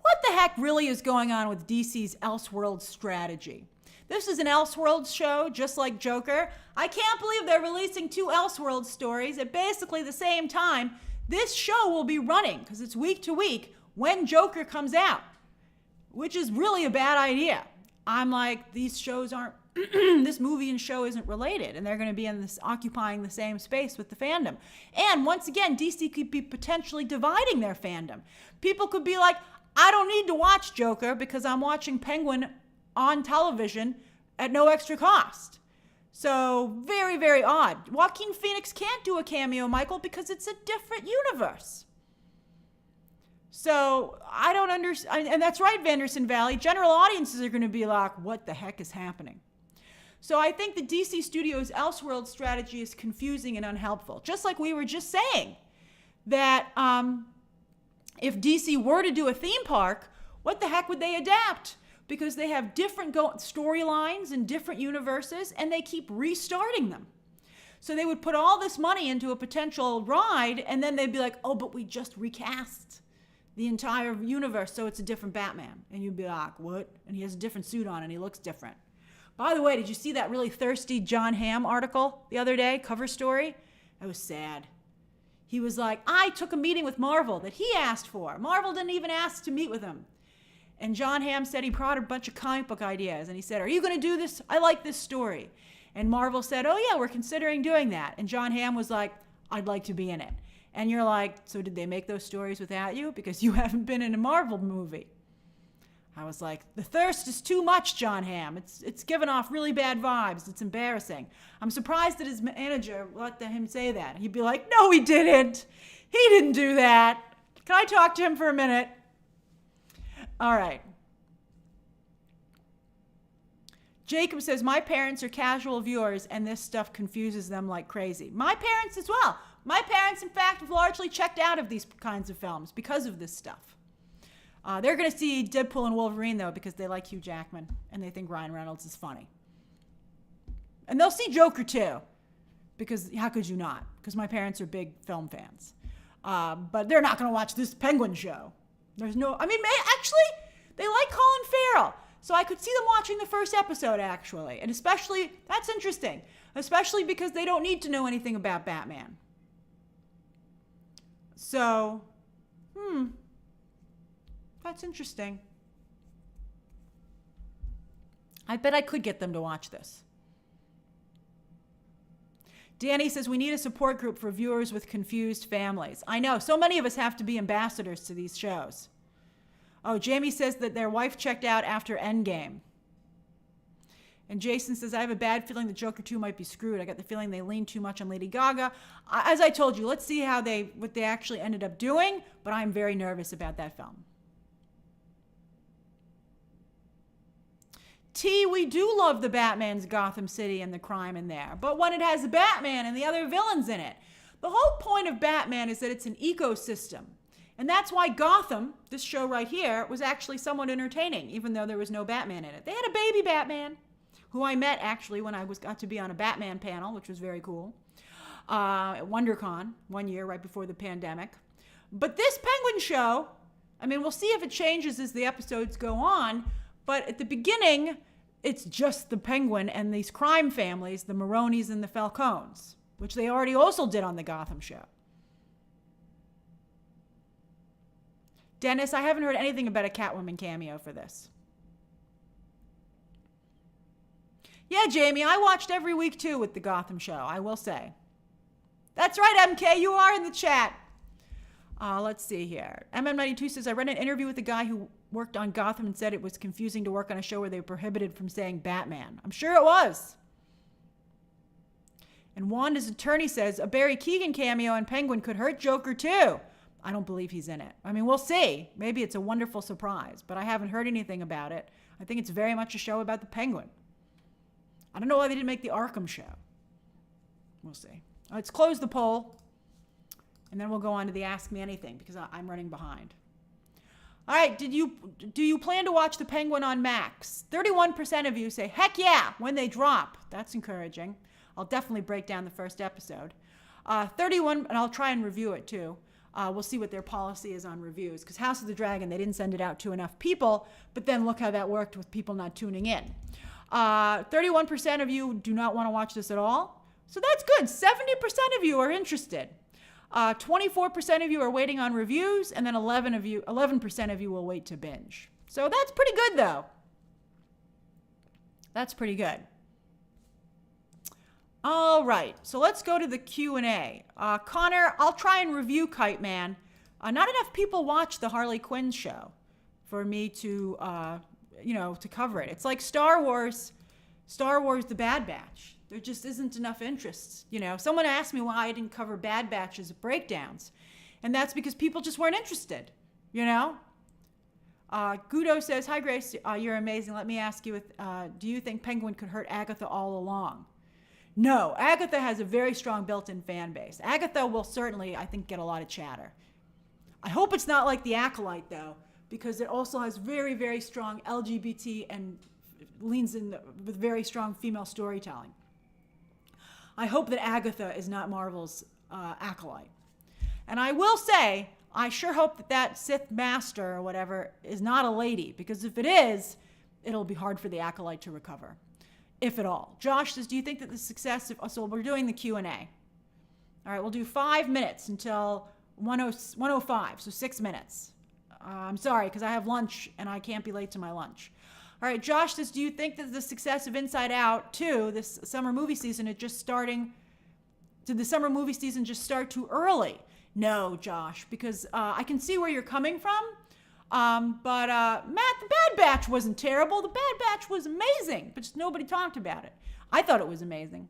what the heck really is going on with DC's Elseworlds strategy? This is an Elseworlds show, just like Joker. I can't believe they're releasing 2 Elseworlds stories at basically the same time. This show will be running, because it's week to week, when Joker comes out, which is really a bad idea. I'm like, these shows aren't, this movie and show isn't related, and they're going to be occupying the same space with the fandom. And once again, DC could be potentially dividing their fandom. People could be like, I don't need to watch Joker because I'm watching Penguin on television at no extra cost. So very, very odd. Joaquin Phoenix can't do a cameo, Michael, because it's a different universe. So I don't understand. And that's right, Vanderson Valley. General audiences are going to be like, what the heck is happening? So I think the DC Studios Elseworlds strategy is confusing and unhelpful. Just like we were just saying that if DC were to do a theme park, what the heck would they adapt? Because they have different storylines and different universes, and they keep restarting them. So they would put all this money into a potential ride, and then they'd be like, oh, but we just recast the entire universe, so it's a different Batman. And you'd be like, what? And he has a different suit on, and he looks different. By the way, did you see that really thirsty John Hamm article the other day, cover story? That was sad. He was like, I took a meeting with Marvel that he asked for. Marvel didn't even ask to meet with him. And John Hamm said he brought a bunch of comic book ideas. And he said, are you going to do this? I like this story. And Marvel said, oh, yeah, we're considering doing that. And John Hamm was like, I'd like to be in it. And you're like, so did they make those stories without you? Because you haven't been in a Marvel movie. I was like, the thirst is too much, John Hamm. It's giving off really bad vibes. It's embarrassing. I'm surprised that his manager let him say that. He'd be like, no, he didn't. He didn't do that. Can I talk to him for a minute? All right. Jacob says, my parents are casual viewers and this stuff confuses them like crazy. My parents as well. My parents, in fact, have largely checked out of these kinds of films because of this stuff. They're going to see Deadpool and Wolverine, though, because they like Hugh Jackman and they think Ryan Reynolds is funny. And they'll see Joker, too, because how could you not? Because my parents are big film fans. But they're not going to watch this Penguin show. Actually, they like Colin Farrell. So I could see them watching the first episode, actually. And especially, that's interesting, especially because they don't need to know anything about Batman. So, that's interesting. I bet I could get them to watch this. Danny says, we need a support group for viewers with confused families. I know, so many of us have to be ambassadors to these shows. Oh, Jamie says that their wife checked out after Endgame. And Jason says, I have a bad feeling that Joker 2 might be screwed. I got the feeling they leaned too much on Lady Gaga. As I told you, let's see what they actually ended up doing, but I'm very nervous about that film. T, we do love the Batman's Gotham City and the crime in there, but when it has the Batman and the other villains in it. The whole point of Batman is that it's an ecosystem. And that's why Gotham, this show right here, was actually somewhat entertaining, even though there was no Batman in it. They had a baby Batman, who I met actually when I got to be on a Batman panel, which was very cool, at WonderCon 1 year right before the pandemic. But this Penguin show, we'll see if it changes as the episodes go on, but at the beginning, it's just the Penguin and these crime families, the Maronis and the Falcones, which they already also did on the Gotham show. Dennis, I haven't heard anything about a Catwoman cameo for this. Yeah, Jamie, I watched every week too with the Gotham show, I will say. That's right, MK, you are in the chat. Let's see here. MM92 says, I read an interview with a guy who worked on Gotham and said it was confusing to work on a show where they were prohibited from saying Batman. I'm sure it was. And Wanda's attorney says, a Barry Keoghan cameo in Penguin could hurt Joker too. I don't believe he's in it. We'll see. Maybe it's a wonderful surprise, but I haven't heard anything about it. I think it's very much a show about the Penguin. I don't know why they didn't make the Arkham show. We'll see. Let's close the poll, and then we'll go on to the Ask Me Anything, because I'm running behind. All right, do you plan to watch the Penguin on Max? 31% of you say, heck yeah, when they drop. That's encouraging. I'll definitely break down the first episode. 31, and I'll try and review it too. We'll see what their policy is on reviews, because House of the Dragon, they didn't send it out to enough people, but then look how that worked with people not tuning in. 31% of you do not want to watch this at all, so that's good. 70% of you are interested. 24% of you are waiting on reviews, and then 11% of you will wait to binge. So that's pretty good, though. That's pretty good. All right, so let's go to the Q&A. Connor, I'll try and review Kite Man. Not enough people watch the Harley Quinn show for me to, to cover it. It's like Star Wars, The Bad Batch. There just isn't enough interest. Someone asked me why I didn't cover Bad Batch's breakdowns, and that's because people just weren't interested, Gudo says, hi, Grace, you're amazing. Let me ask you, do you think Penguin could hurt Agatha all along? No, Agatha has a very strong built-in fan base. Agatha will certainly, I think, get a lot of chatter. I hope it's not like The Acolyte, though, because it also has very, very strong LGBT and leans in with very strong female storytelling. I hope that Agatha is not Marvel's Acolyte. And I will say, I sure hope that Sith Master or whatever is not a lady, because if it is, it'll be hard for the Acolyte to recover. If at all. Josh says, do you think that the success of, so we're doing the Q&A. All right, we'll do 5 minutes until 1:05, so 6 minutes. I'm sorry, because I have lunch and I can't be late to my lunch. All right, Josh says, do you think that the success of Inside Out 2, this summer movie season, did the summer movie season just start too early? No, Josh, because I can see where you're coming from. Matt, the Bad Batch wasn't terrible. The Bad Batch was amazing, but just nobody talked about it. I thought it was amazing.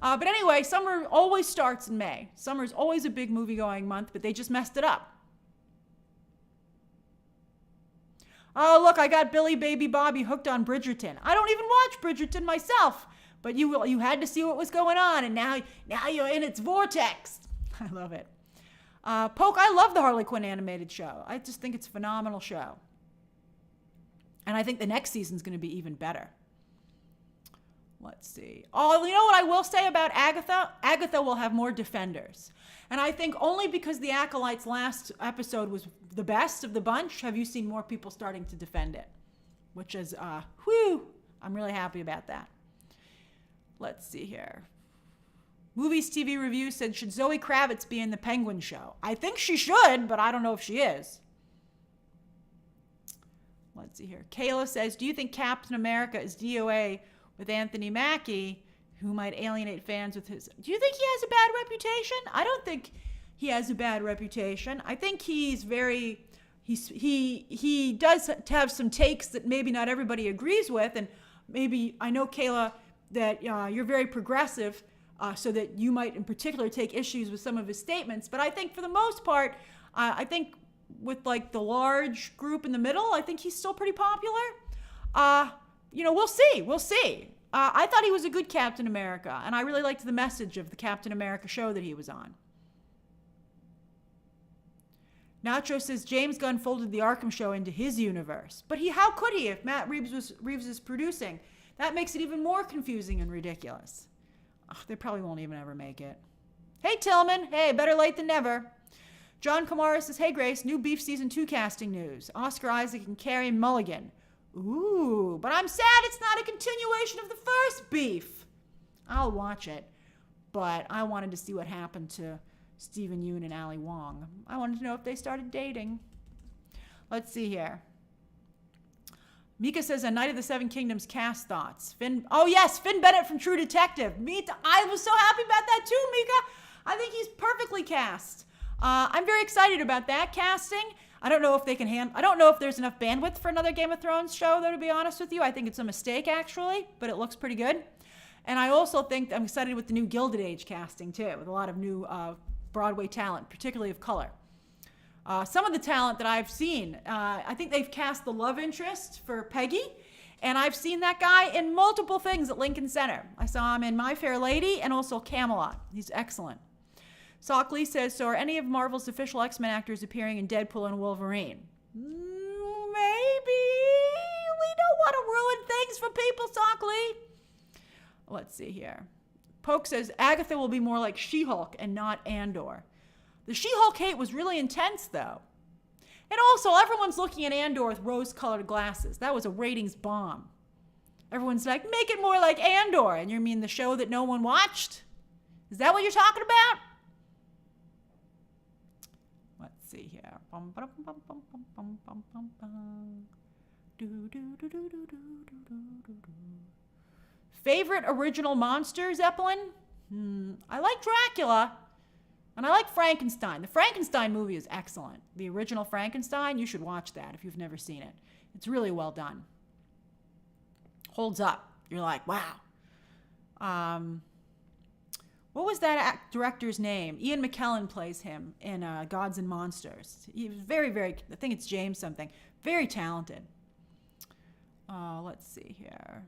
But anyway, summer always starts in May. Summer's always a big movie-going month, but they just messed it up. Oh, look, I got Billy Baby Bobby hooked on Bridgerton. I don't even watch Bridgerton myself, but you had to see what was going on, and now you're in its vortex. I love it. Poke, I love the Harley Quinn animated show. I just think it's a phenomenal show. And I think the next season's going to be even better. Let's see. Oh, you know what I will say about Agatha? Agatha will have more defenders. And I think only because the Acolyte's last episode was the best of the bunch, have you seen more people starting to defend it. Which is, I'm really happy about that. Let's see here. Movies TV Review said, should Zoe Kravitz be in the Penguin show? I think she should, but I don't know if she is. Let's see here. Kayla says, do you think Captain America is DOA with Anthony Mackie, who might alienate fans with his... Do you think he has a bad reputation? I don't think he has a bad reputation. I think he's very... He does have some takes that maybe not everybody agrees with, and maybe, I know, Kayla, that you're very progressive, so that you might in particular take issues with some of his statements. But I think for the most part, I think with like the large group in the middle, I think he's still pretty popular. We'll see. I thought he was a good Captain America, and I really liked the message of the Captain America show that he was on. Nacho says James Gunn folded the Arkham show into his universe. But how could he if Matt Reeves is producing? That makes it even more confusing and ridiculous. They probably won't even ever make it. Hey, Tillman. Hey, better late than never. John Kamara says, hey, Grace, new Beef Season 2 casting news. Oscar Isaac and Carey Mulligan. Ooh, but I'm sad it's not a continuation of the first Beef. I'll watch it, but I wanted to see what happened to Stephen Yeun and Ali Wong. I wanted to know if they started dating. Let's see here. Mika says, a Night of the Seven Kingdoms cast thoughts. Finn Bennett from True Detective. I was so happy about that too, Mika. I think he's perfectly cast. I'm very excited about that casting. I don't know if they can I don't know if there's enough bandwidth for another Game of Thrones show, though, to be honest with you. I think it's a mistake, actually, but it looks pretty good. And I also think I'm excited with the new Gilded Age casting, too, with a lot of new Broadway talent, particularly of color. Some of the talent that I've seen, I think they've cast the love interest for Peggy, and I've seen that guy in multiple things at Lincoln Center. I saw him in My Fair Lady and also Camelot. He's excellent. Sock Lee says, so are any of Marvel's official X-Men actors appearing in Deadpool and Wolverine? Maybe. We don't want to ruin things for people, Sock Lee. Let's see here. Poke says, Agatha will be more like She-Hulk and not Andor. The She-Hulk hate was really intense, though. And also, everyone's looking at Andor with rose-colored glasses. That was a ratings bomb. Everyone's like, make it more like Andor. And you mean the show that no one watched? Is that what you're talking about? Let's see here. Favorite original monster, Zeppelin? I like Dracula. And I like Frankenstein. The Frankenstein movie is excellent. The original Frankenstein, you should watch that if you've never seen it. It's really well done. Holds up. You're like, wow. What was that director's name? Ian McKellen plays him in Gods and Monsters. He was very, very, I think it's James something. Very talented. Let's see here.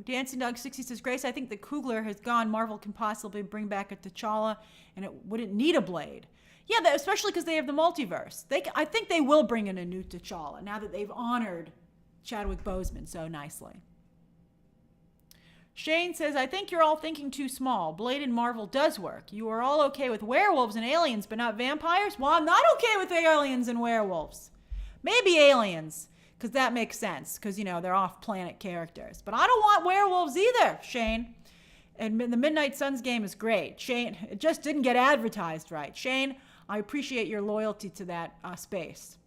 Dancing Dog 60 says, Grace, I think that Coogler has gone. Marvel can possibly bring back a T'Challa, and it wouldn't need a Blade. Yeah, especially because they have the multiverse. I think they will bring in a new T'Challa now that they've honored Chadwick Boseman so nicely. Shane says, I think you're all thinking too small. Blade in Marvel does work. You are all okay with werewolves and aliens, but not vampires? Well, I'm not okay with aliens and werewolves. Maybe aliens. Because that makes sense, because, they're off-planet characters. But I don't want werewolves either, Shane. And the Midnight Suns game is great. Shane, it just didn't get advertised right. Shane, I appreciate your loyalty to that space.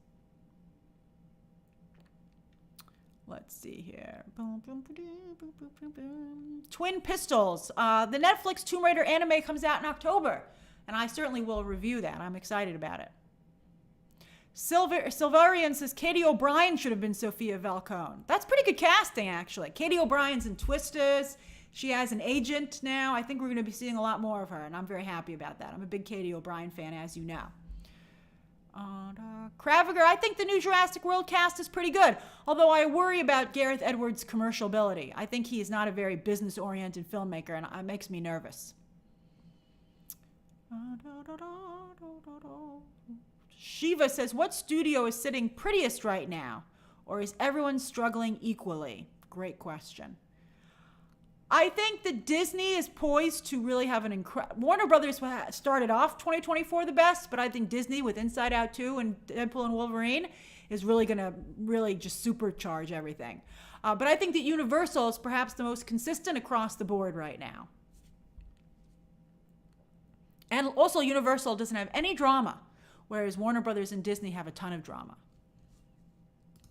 Let's see here. Twin Pistols. The Netflix Tomb Raider anime comes out in October, and I certainly will review that. I'm excited about it. Silverian says Katie O'Brien should have been Sophia Falcone. That's pretty good casting, actually. Katie O'Brien's in Twisters. She has an agent now. I think we're going to be seeing a lot more of her, and I'm very happy about that. I'm a big Katie O'Brien fan, as you know. Kraviger, I think the new Jurassic World cast is pretty good, although I worry about Gareth Edwards' commercial ability. I think he is not a very business-oriented filmmaker, and it makes me nervous. Shiva says, what studio is sitting prettiest right now? Or is everyone struggling equally? Great question. I think that Disney is poised to really have an incredible... Warner Brothers started off 2024 the best, but I think Disney with Inside Out 2 and Deadpool and Wolverine is really going to really just supercharge everything. But I think that Universal is perhaps the most consistent across the board right now. And also Universal doesn't have any drama, whereas Warner Brothers and Disney have a ton of drama.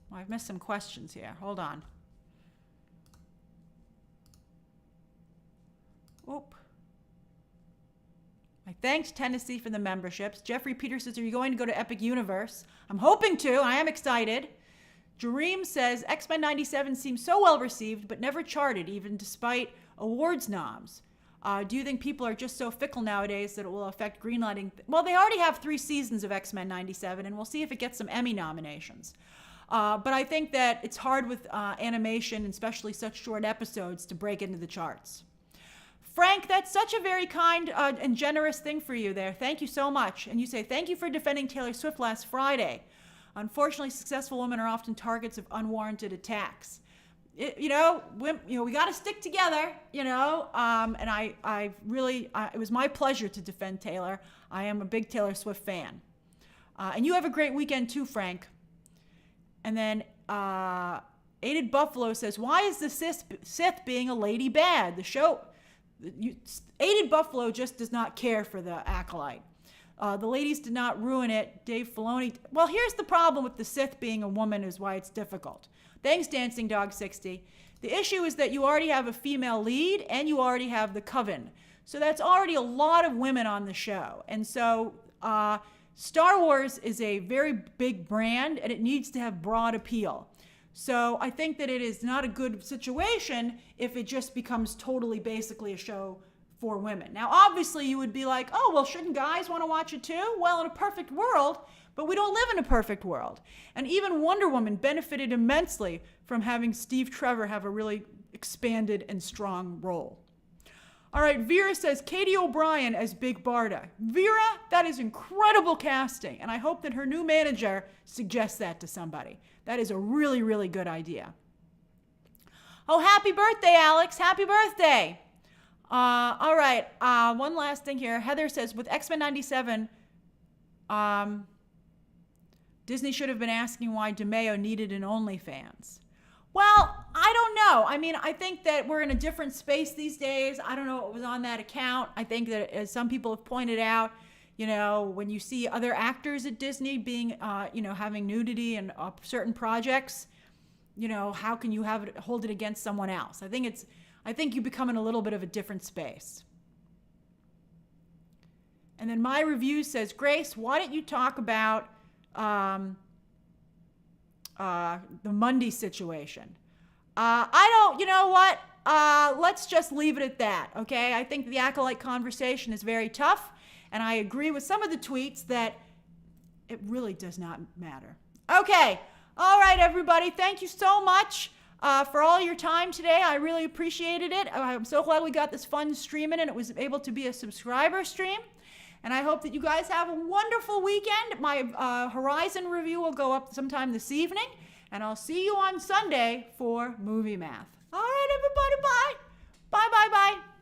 Well, I've missed some questions here. Hold on. Oop. My thanks, Tennessee, for the memberships. Jeffrey Peters says, are you going to go to Epic Universe? I'm hoping to. I am excited. Jareem says, X-Men 97 seems so well received, but never charted, even despite awards noms. Do you think people are just so fickle nowadays that it will affect greenlighting? Well, they already have 3 seasons of X-Men 97, and we'll see if it gets some Emmy nominations. But I think that it's hard with animation, especially such short episodes, to break into the charts. Frank, that's such a very kind and generous thing for you there. Thank you so much. And you say, thank you for defending Taylor Swift last Friday. Unfortunately, successful women are often targets of unwarranted attacks. We got to stick together, and I really, it was my pleasure to defend Taylor. I am a big Taylor Swift fan. And you have a great weekend too, Frank. And then Aided Buffalo says, why is the Sith being a lady bad? The show... Aided Buffalo just does not care for the Acolyte. The ladies did not ruin it. Dave Filoni. Well, here's the problem with the Sith being a woman is why it's difficult. Thanks, Dancing Dog 60. The issue is that you already have a female lead and you already have the Coven. So that's already a lot of women on the show. And so Star Wars is a very big brand and it needs to have broad appeal. So I think that it is not a good situation if it just becomes totally basically a show for women. Now, obviously, you would be like, oh, well, shouldn't guys want to watch it too? Well, in a perfect world, but we don't live in a perfect world. And even Wonder Woman benefited immensely from having Steve Trevor have a really expanded and strong role. All right, Vera says, Katie O'Brien as Big Barda. Vera, that is incredible casting, and I hope that her new manager suggests that to somebody. That is a really, really good idea. Oh, happy birthday, Alex. Happy birthday. All right, one last thing here. Heather says, with X-Men 97, Disney should have been asking why DeMeo needed an OnlyFans. Well, I don't know. I mean, I think that we're in a different space these days. I don't know what was on that account. I think that, as some people have pointed out, when you see other actors at Disney being, having nudity in certain projects, how can you hold it against someone else? I think you become in a little bit of a different space. And then my review says, Grace, why don't you talk about the Mundy situation? You know what? Let's just leave it at that, okay? I think the Acolyte conversation is very tough, and I agree with some of the tweets that it really does not matter. Okay. All right, everybody. Thank you so much for all your time today. I really appreciated it. I'm so glad we got this fun streaming and it was able to be a subscriber stream. And I hope that you guys have a wonderful weekend. My Horizon review will go up sometime this evening. And I'll see you on Sunday for Movie Math. All right, everybody. Bye. Bye, bye, bye.